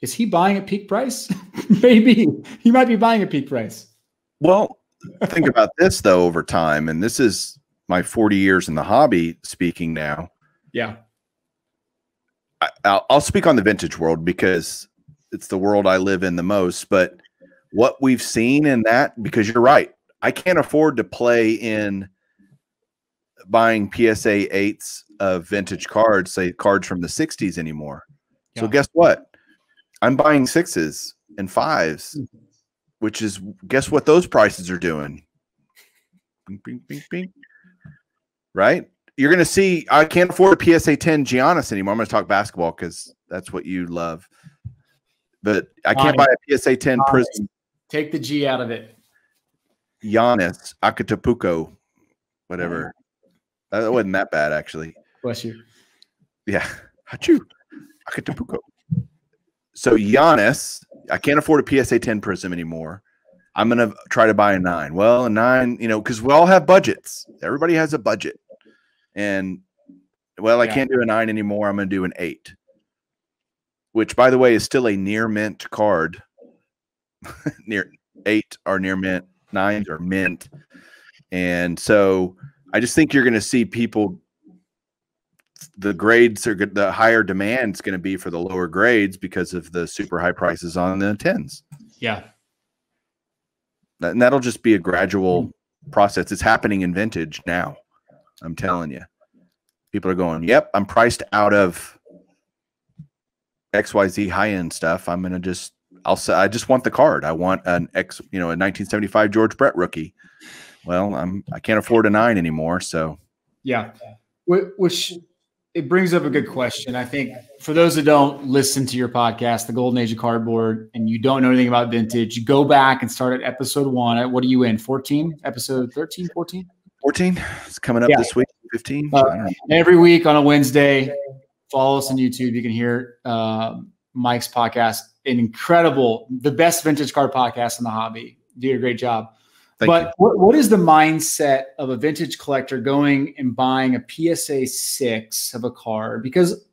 is he buying at peak price? Maybe he might be buying at peak price. Well, think about this though, over time, and this is my 40 years in the hobby speaking now. Yeah. I'll speak on the vintage world because it's the world I live in the most, but what we've seen in that, because you're right, I can't afford to play in buying PSA 8s of vintage cards, say cards from the 60s anymore. Yeah. So guess what? I'm buying 6s and 5s, which is, guess what those prices are doing? Bing, bing, bing, bing. Right? You're going to see, I can't afford a PSA 10 Giannis anymore. I'm going to talk basketball because that's what you love. But I can't buy a PSA 10 Prism. Take the G out of it. Giannis, Acapulco, whatever. That wasn't that bad, actually. Bless you. Yeah. Achoo. Acapulco. So Giannis, I can't afford a PSA 10 Prism anymore. I'm going to try to buy a 9. Well, a 9, because we all have budgets. Everybody has a budget. And, well, I can't do a 9 anymore. I'm going to do an 8, which, by the way, is still a near mint card. Near 8 are near mint, 9s are mint. And so I just think you're going to see people, the grades are good, the higher demand is going to be for the lower grades because of the super high prices on the 10s. Yeah. And that'll just be a gradual process. It's happening in vintage now. I'm telling you. People are going, yep, I'm priced out of XYZ high-end stuff. I'm going to just, I just want the card. I want an a 1975 George Brett rookie. Well, I can't afford a 9 anymore. So yeah, which it brings up a good question. I think for those that don't listen to your podcast, The Golden Age of Cardboard, and you don't know anything about vintage, go back and start at episode 1. What are you in? 14? Episode 13, 14? 14. It's coming up this week. 15. Every week on a Wednesday, follow us on YouTube. You can hear Mike's podcast. An incredible, the best vintage card podcast in the hobby. You do a great job. But what is the mindset of a vintage collector going and buying a PSA 6 of a card? Because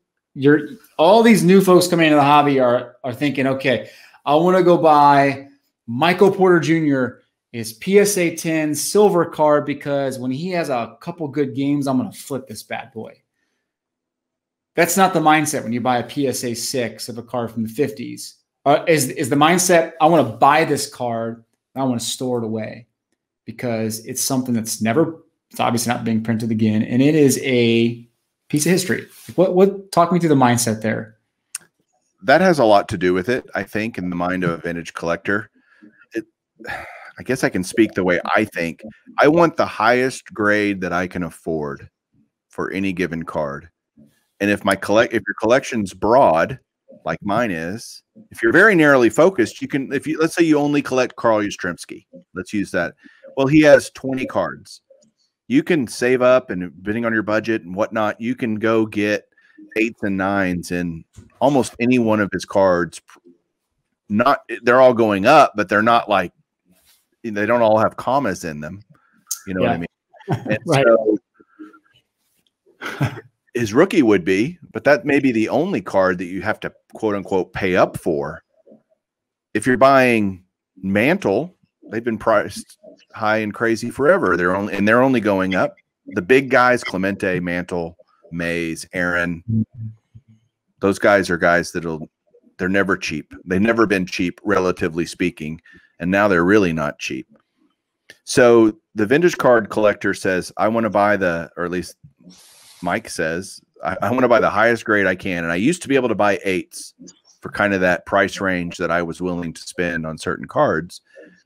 all these new folks coming into the hobby are thinking, okay, I want to go buy Michael Porter Jr. his PSA 10 silver card because when he has a couple good games, I'm going to flip this bad boy. That's not the mindset when you buy a PSA 6 of a card from the 50s. Is the mindset, I want to buy this card and I want to store it away because it's something that's it's obviously not being printed again, and it is a piece of history. What talk me through the mindset there? That has a lot to do with it, I think, in the mind of a vintage collector. I guess I can speak the way I think. I want the highest grade that I can afford for any given card. And if your collection's broad, like mine is, if you're very narrowly focused, you can, let's say you only collect Carl Yastrzemski, let's use that. Well, he has 20 cards. You can save up, and depending on your budget and whatnot, you can go get 8s and 9s in almost any one of his cards. They're all going up, but they're not like, they don't all have commas in them. You know what I mean? And right. So his rookie would be, but that may be the only card that you have to quote unquote pay up for. If you're buying Mantle, they've been priced high and crazy forever. They're only going up. The big guys, Clemente, Mantle, Mays, Aaron, those guys are guys they're never cheap. They've never been cheap, relatively speaking, and now they're really not cheap. So the vintage card collector says, I want to buy or at least Mike says, I want to buy the highest grade I can. And I used to be able to buy 8s for kind of that price range that I was willing to spend on certain cards.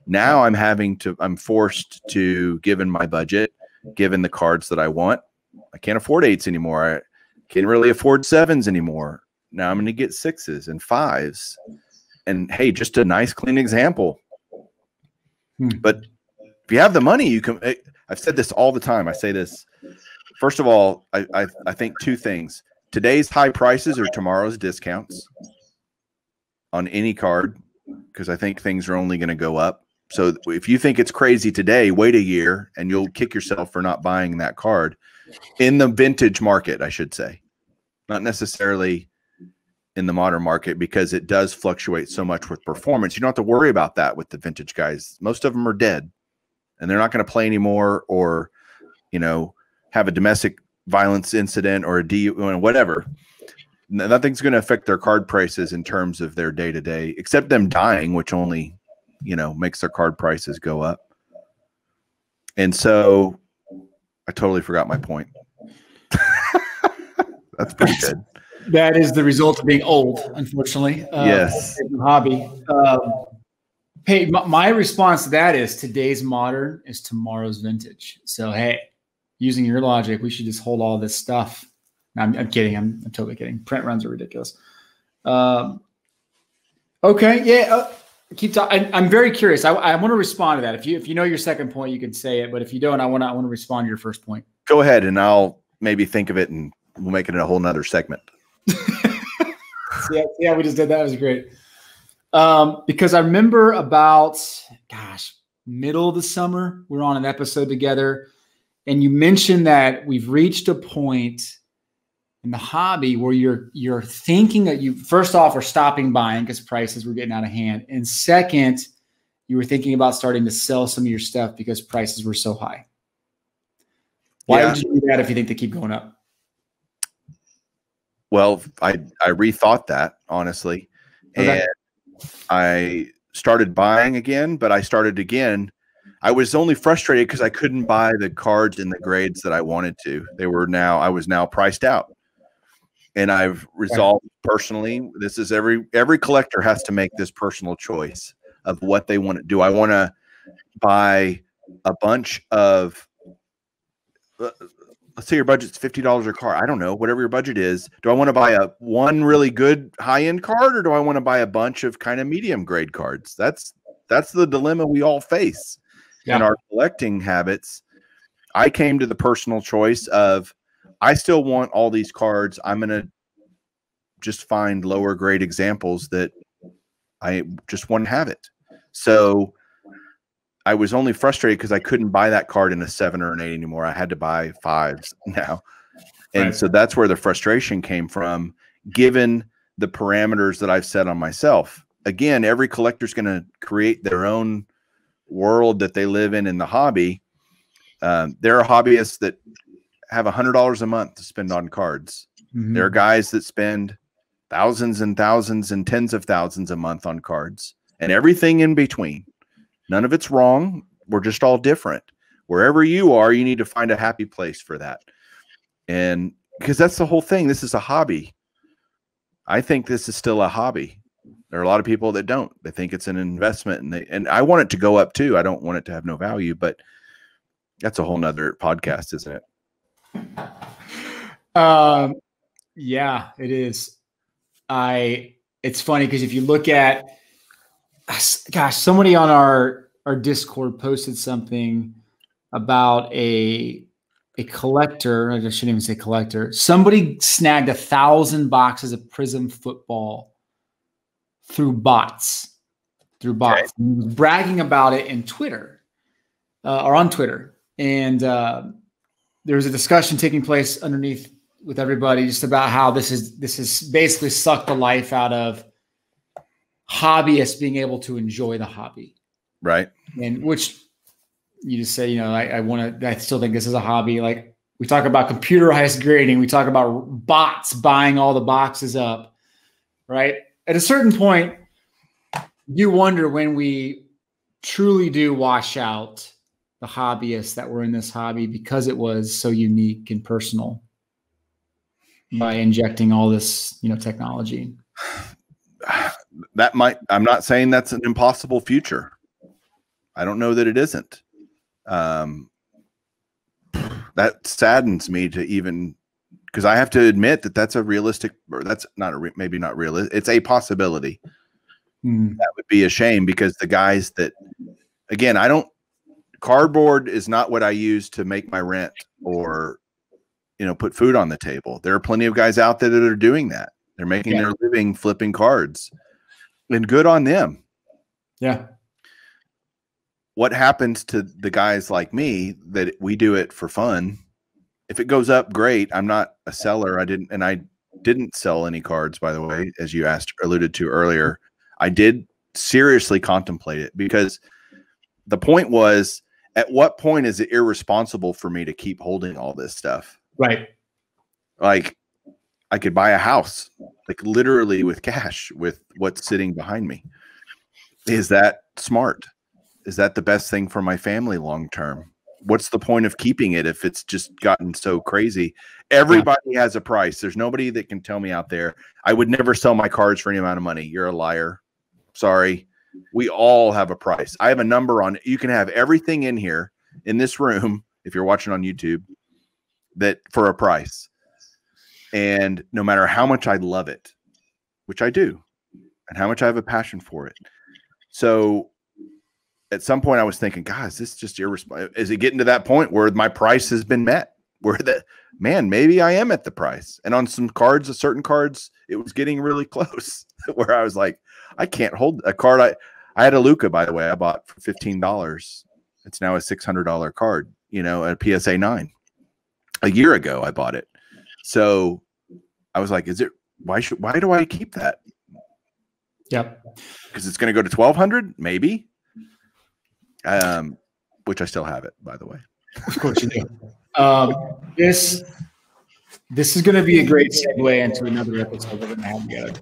Now I'm forced to, given my budget, given the cards that I want, I can't afford 8s anymore. I can't really afford 7s anymore. Now I'm going to get 6s and 5s. And hey, just a nice, clean example. But if you have the money, you can. I've said this all the time. I say this. First of all, I think 2 things. Today's high prices are tomorrow's discounts on any card, because I think things are only going to go up. So if you think it's crazy today, wait a year and you'll kick yourself for not buying that card in the vintage market, I should say, not necessarily in the modern market, because it does fluctuate so much with performance. You don't have to worry about that with the vintage guys. Most of them are dead and they're not going to play anymore, or, have a domestic violence incident or whatever. Nothing's going to affect their card prices in terms of their day-to-day, except them dying, which only, makes their card prices go up. And so I totally forgot my point. That's pretty good. That is the result of being old, unfortunately. Yes. Hobby. Hey, my response to that is today's modern is tomorrow's vintage. So, hey, using your logic, we should just hold all this stuff. No, I'm kidding. I'm totally kidding. Print runs are ridiculous. Okay. Yeah. Keep talking. I'm very curious. I want to respond to that. If you know your second point, you can say it. But if you don't, I want to respond to your first point. Go ahead, and I'll maybe think of it, and we'll make it a whole nother segment. Yeah, we just did that. It was great. Because I remember about, middle of the summer, we were on an episode together, and you mentioned that we've reached a point in the hobby where you're thinking that you, first off, are stopping buying because prices were getting out of hand. And second, you were thinking about starting to sell some of your stuff because prices were so high. Why would you do that if you think they keep going up? Well, I rethought that, honestly. Okay. And I started buying again, but I started again. I was only frustrated because I couldn't buy the cards in the grades that I wanted to. I was now priced out. And I've resolved personally, this is every collector has to make this personal choice of what they want to do. I want to buy a bunch of let's say your budget's $50 a car. I don't know, whatever your budget is. Do I want to buy one really good high-end card, or do I want to buy a bunch of kind of medium grade cards? That's the dilemma we all face in our collecting habits. I came to the personal choice of, I still want all these cards. I'm going to just find lower grade examples that I just want to have it. So I was only frustrated because I couldn't buy that card in a 7 or an 8 anymore. I had to buy 5s now. And so that's where the frustration came from, given the parameters that I've set on myself. Again, every collector's going to create their own world that they live in the hobby. There are hobbyists that have $100 a month to spend on cards. There are guys that spend thousands and thousands and tens of thousands a month on cards, and everything in between. None of it's wrong. We're just all different. Wherever you are, you need to find a happy place for that. And because that's the whole thing. This is a hobby. I think this is still a hobby. There are a lot of people that don't. They think it's an investment, and I want it to go up too. I don't want it to have no value, but that's a whole nother podcast, isn't it? Yeah, it is. It's funny because if you look at, gosh, somebody on our Discord posted something about a collector. I shouldn't even say collector. Somebody snagged 1,000 boxes of Prism football through bots. Okay. And he was bragging about it in Twitter or on Twitter. And there was a discussion taking place underneath with everybody just about how this is basically sucked the life out of hobbyists being able to enjoy the hobby. Right. And which you just say, I still think this is a hobby. Like we talk about computerized grading. We talk about bots buying all the boxes up, right? At a certain point, you wonder when we truly do wash out the hobbyists that were in this hobby because it was so unique and personal by injecting all this, technology. I'm not saying that's an impossible future. I don't know that it isn't. That saddens me to even, because I have to admit that that's a realistic, or that's not maybe not realistic. It's a possibility. That would be a shame because the guys that, again, cardboard is not what I use to make my rent or, put food on the table. There are plenty of guys out there that are doing that. They're making their living flipping cards, and good on them. Yeah. What happens to the guys like me that we do it for fun? If it goes up, great. I'm not a seller. I didn't sell any cards, by the way, as you alluded to earlier. I did seriously contemplate it because the point was, at what point is it irresponsible for me to keep holding all this stuff? Right. Like I could buy a house, like literally with cash, with what's sitting behind me. Is that smart? Is that the best thing for my family long term? What's the point of keeping it if it's just gotten so crazy? Everybody has a price. There's nobody that can tell me out there, I would never sell my cards for any amount of money. You're a liar. Sorry. We all have a price. I have a number on it. You can have everything in here in this room, if you're watching on YouTube, that for a price. And no matter how much I love it, which I do, and how much I have a passion for it. So at some point I was thinking, God, is this just irresponsible? Is it getting to that point where my price has been met? Where maybe I am at the price. And on some cards, certain cards, it was getting really close where I was like, I can't hold a card. I had a Luca, by the way, I bought for $15. It's now a $600 card, a PSA 9. A year ago, I bought it. So I was like, why do I keep that? Yep. Because it's going to go to 1,200, maybe. Which I still have it, by the way. Of course you do. This is going to be a great segue into another episode we're going to have together.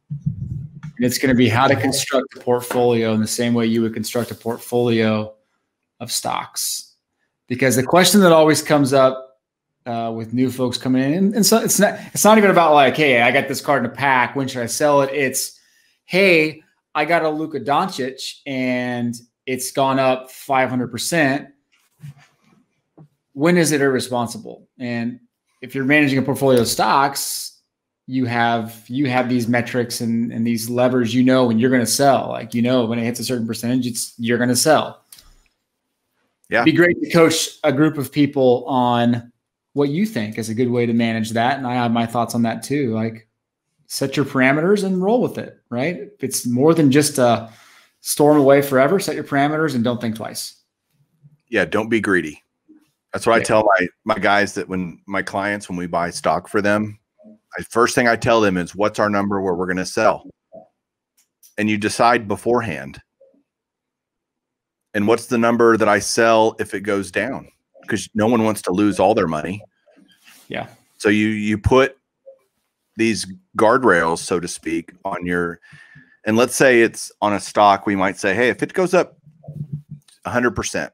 And it's going to be how to construct a portfolio in the same way you would construct a portfolio of stocks. Because the question that always comes up with new folks coming in, and so it's not even about like, hey, I got this card in a pack, when should I sell it? It's, hey, I got a Luka Doncic and it's gone up 500%. when is it irresponsible? And if you're managing a portfolio of stocks, you have these metrics and these levers, when you're going to sell. Like, when it hits a certain percentage, you're going to sell. Yeah. It'd be great to coach a group of people on what you think is a good way to manage that. And I have my thoughts on that too. Like, set your parameters and roll with it, right? If it's more than just a storm away forever, set your parameters and don't think twice. Yeah, don't be greedy. That's what I tell my guys, that when we buy stock for them, first thing I tell them is, what's our number where we're going to sell? And you decide beforehand. And what's the number that I sell if it goes down? Because no one wants to lose all their money. Yeah. So you put these guardrails, so to speak, on your, and let's say it's on a stock, we might say, hey, if it goes up 100%,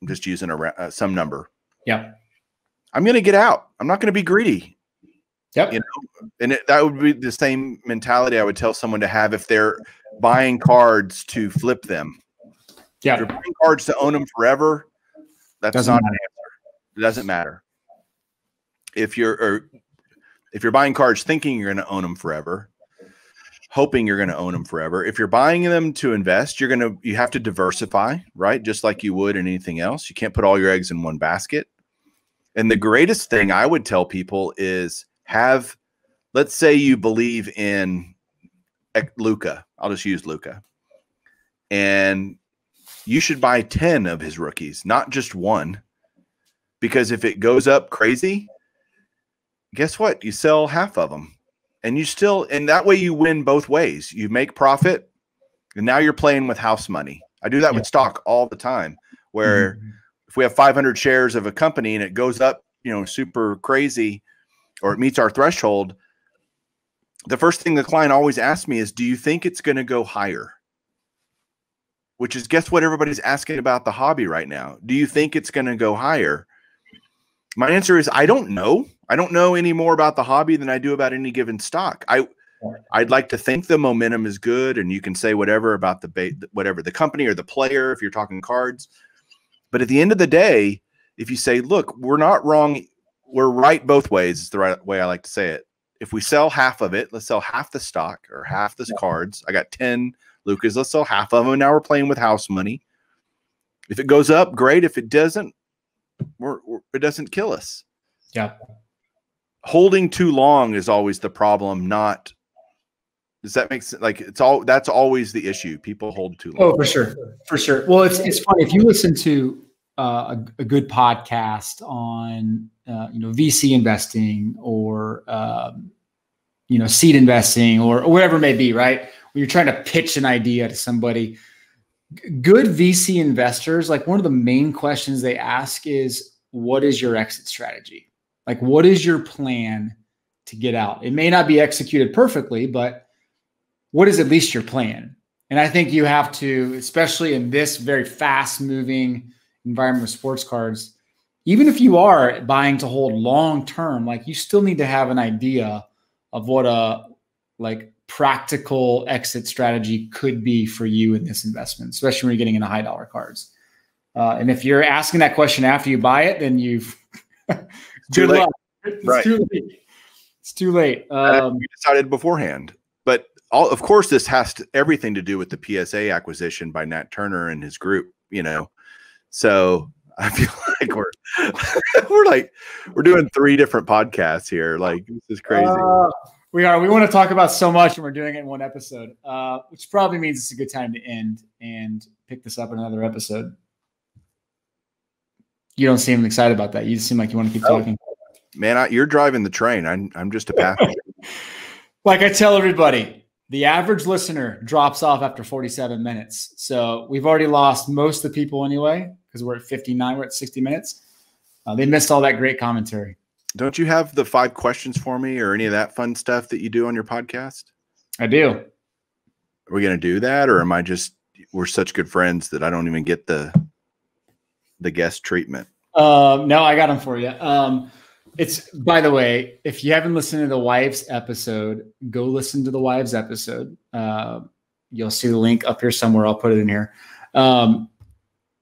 I'm just using some number. Yeah. I'm going to get out. I'm not going to be greedy. Yep. And that would be the same mentality I would tell someone to have if they're buying cards to flip them. Yeah. If you're buying cards to own them forever, that's not an answer. It doesn't matter. If you're buying cards thinking you're going to own them forever, hoping you're going to own them forever. If you're buying them to invest, you have to diversify, right? Just like you would in anything else. You can't put all your eggs in one basket. And the greatest thing I would tell people is let's say you believe in Luka. I'll just use Luka. And you should buy 10 of his rookies, not just one. Because if it goes up crazy, guess what? You sell half of them. And that way you win both ways. You make profit, and now you're playing with house money. I do that with stock all the time, where if we have 500 shares of a company and it goes up, super crazy, or it meets our threshold, the first thing the client always asks me is, do you think it's going to go higher? Which is, guess what everybody's asking about the hobby right now? Do you think it's going to go higher? My answer is, I don't know. I don't know any more about the hobby than I do about any given stock. I'd like to think the momentum is good, and you can say whatever about the company or the player if you're talking cards. But at the end of the day, if you say, look, we're not wrong, we're right both ways, is the right way I like to say it. If we sell half of it, let's sell half the stock or half the cards. I got 10 Lucas, let's sell half of them. Now we're playing with house money. If it goes up, great. If it doesn't, it doesn't kill us. Yeah. Holding too long is always the problem. Does that make sense? Like, that's always the issue. People hold too long. Oh, for sure. For sure. Well, it's funny. If you listen to a good podcast on, VC investing or, seed investing or whatever it may be, right? When you're trying to pitch an idea to somebody, good VC investors, like, one of the main questions they ask is, what is your exit strategy? Like, what is your plan to get out? It may not be executed perfectly, but what is at least your plan? And I think you have to, especially in this very fast moving environment with sports cards, even if you are buying to hold long-term, like, you still need to have an idea of what a practical exit strategy could be for you in this investment, especially when you're getting into high dollar cards. And if you're asking that question after you buy it, then you've good luck. It's too late. It's too late. We decided beforehand, but of course, this has everything to do with the PSA acquisition by Nat Turner and his group. So I feel like we're doing 3 different podcasts here. Like, this is crazy. We are. We want to talk about so much, and we're doing it in one episode, which probably means it's a good time to end and pick this up in another episode. You don't seem excited about that. You just seem like you want to keep talking. Man, you're driving the train. I'm just a passenger. Like I tell everybody, the average listener drops off after 47 minutes. So we've already lost most of the people anyway, because we're at 59. We're at 60 minutes. They missed all that great commentary. Don't you have the 5 questions for me or any of that fun stuff that you do on your podcast? I do. Are we going to do that, or we're such good friends that I don't even get the guest treatment? No, I got them for you. It's, by the way, if you haven't listened to the wives episode, go listen to the wives episode. You'll see the link up here somewhere. I'll put it in here.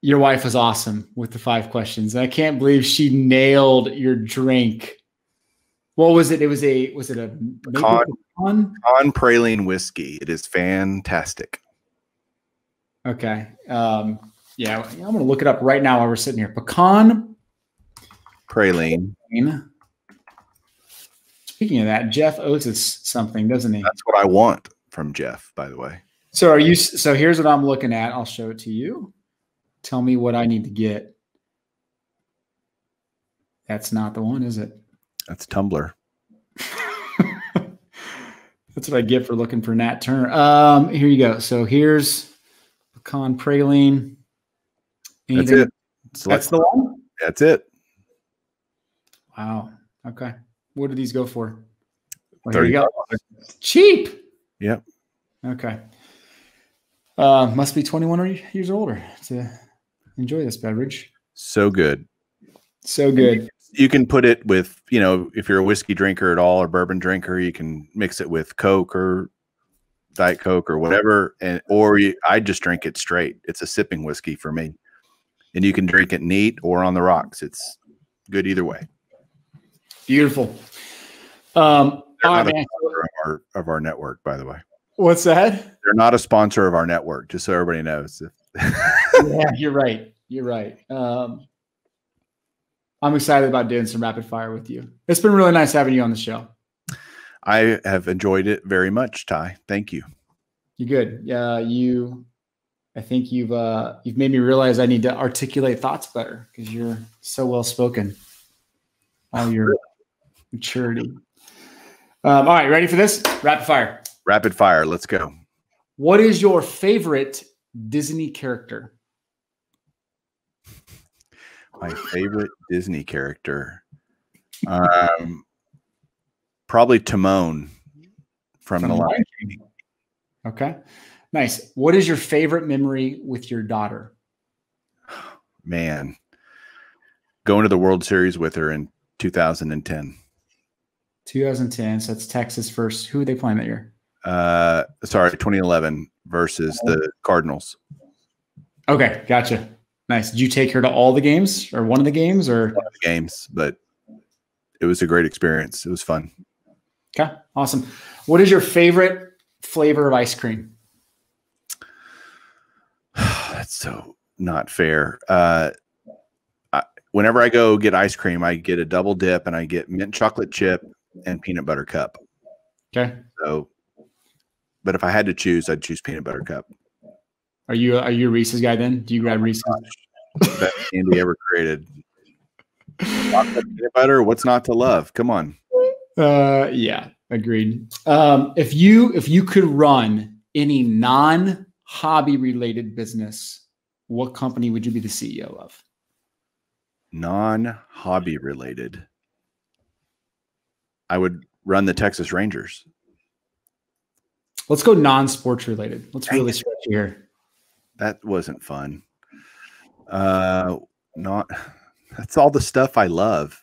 Your wife was awesome with the 5 questions. I can't believe she nailed your drink. What was it? Was it a pecan praline whiskey? It is fantastic. Okay. Yeah, I'm going to look it up right now while we're sitting here. Pecan praline. Speaking of that, Jeff owes us something, doesn't he? That's what I want from Jeff, by the way. So here's what I'm looking at. I'll show it to you. Tell me what I need to get. That's not the one, is it? That's Tumblr. That's what I get for looking for Nat Turner. Here you go. So here's pecan praline. Anything? That's it. That's the one? That's it. Wow. Okay. What do these go for? Well, here you go. Cheap. Yep. Okay. Must be 21 years or older to enjoy this beverage. So good. So good. You can put it with, if you're a whiskey drinker at all or bourbon drinker, you can mix it with Coke or Diet Coke or whatever. I just drink it straight. It's a sipping whiskey for me. And you can drink it neat or on the rocks. It's good either way. Beautiful. All right, man. Of our network, by the way. What's that? They're not a sponsor of our network, just so everybody knows. Yeah, you're right. You're right. I'm excited about doing some rapid fire with you. It's been really nice having you on the show. I have enjoyed it very much, Ty. Thank you. You're good. I think you've made me realize I need to articulate thoughts better because you're so well spoken. All your maturity. All right, ready for this? Rapid fire. Rapid fire. Let's go. What is your favorite Disney character? My favorite Disney character, probably Timon from The Lion King. Okay, nice. What is your favorite memory with your daughter? Man, going to the World Series with her in 2010. 2010. So that's Texas first. Who are they playing that year? 2011 versus the Cardinals. Okay, gotcha. Nice. Did you take her to all the games or one of the games or one of the games? But it was a great experience. It was fun. Okay, awesome. What is your favorite flavor of ice cream? That's so not fair. Whenever I go get ice cream, I get a double dip and I get mint chocolate chip and peanut butter cup. Okay. So, but if I had to choose, I'd choose peanut butter cup. Are you a Reese's guy then? Do you grab Reese's? Best candy ever created. Chocolate peanut butter. What's not to love? Come on. Yeah, agreed. If you could run any non-hobby related business, what company would you be the CEO of? Non-hobby related. I would run the Texas Rangers. Let's go non-sports related. Let's really stretch here. That wasn't fun. That's all the stuff I love.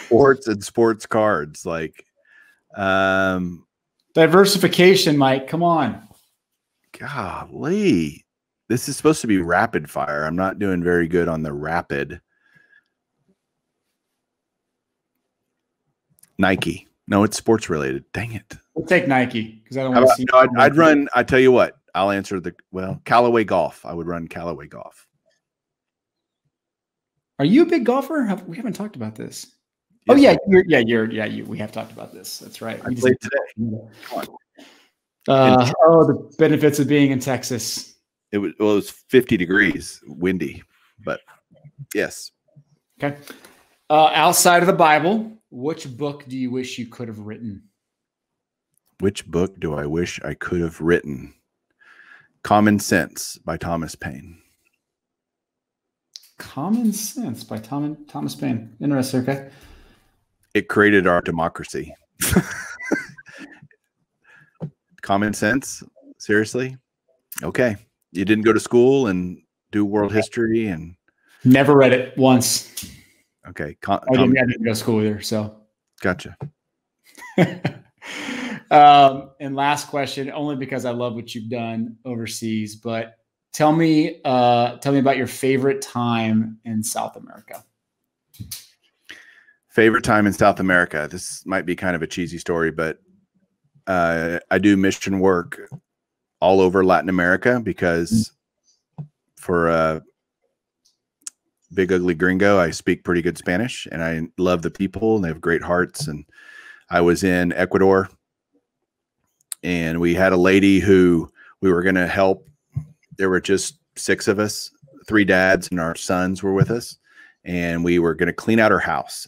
Sports and sports cards, like diversification, Mike. Come on. Golly. This is supposed to be rapid fire. I'm not doing very good on the rapid. Nike. No, it's sports related. Dang it. We'll take Nike because I don't want to see. No, I'd run. I tell you what. I'll answer Callaway Golf. I would run Callaway Golf. Are you a big golfer? We haven't talked about this. Yes, oh yeah, we have talked about this. That's right. I played today. Come on. The benefits of being in Texas. It was 50 degrees, windy, but yes. Okay. Outside of the Bible, which book do you wish you could have written? Which book do I wish I could have written? Common Sense by Thomas Paine. Common Sense by Thomas Paine. Interesting. Okay. It created our democracy. Common sense? Seriously? Okay. You didn't go to school and do world history and never read it once. Okay. I didn't go to school either. So gotcha. And last question, only because I love what you've done overseas, but tell me about your favorite time in South America. Favorite time in South America. This might be kind of a cheesy story, but I do mission work all over Latin America because for Big Ugly Gringo, I speak pretty good Spanish and I love the people and they have great hearts. And I was in Ecuador and we had a lady who we were going to help. There were just 6 of us, 3 dads and our sons were with us. And we were going to clean out her house.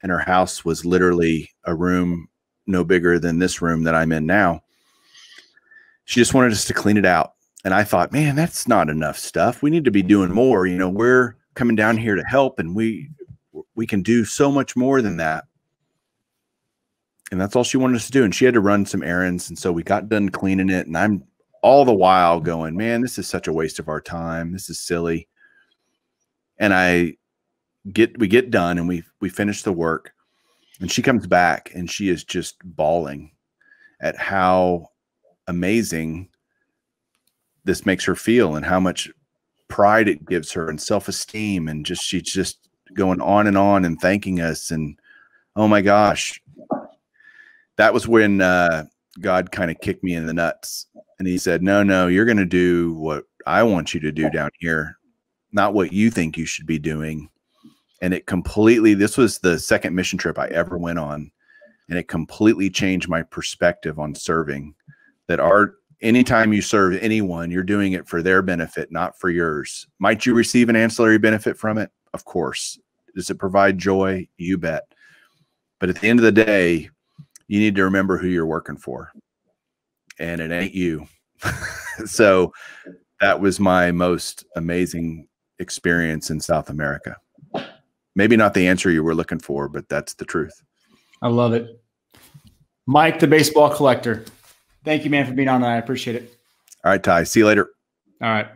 And her house was literally a room no bigger than this room that I'm in now. She just wanted us to clean it out. And I thought, man, that's not enough stuff. We need to be doing more. You know, we're coming down here to help and we can do so much more than that. And that's all she wanted us to do. And she had to run some errands. And so we got done cleaning it. And I'm all the while going, man, this is such a waste of our time. This is silly. And we get done and we finish the work and she comes back and she is just bawling at how amazing this makes her feel and how much pride it gives her and self-esteem. And she's just going on and thanking us. And oh my gosh, that was when God kind of kicked me in the nuts and he said, no, you're going to do what I want you to do down here, not what you think you should be doing. And it completely, this was the second mission trip I ever went on. And it completely changed my perspective on serving, that anytime you serve anyone, you're doing it for their benefit, not for yours. Might you receive an ancillary benefit from it? Of course. Does it provide joy? You bet. But at the end of the day, you need to remember who you're working for. And it ain't you. So that was my most amazing experience in South America. Maybe not the answer you were looking for, but that's the truth. I love it. Mike, the baseball collector. Thank you, man, for being on. I appreciate it. All right, Ty. See you later. All right.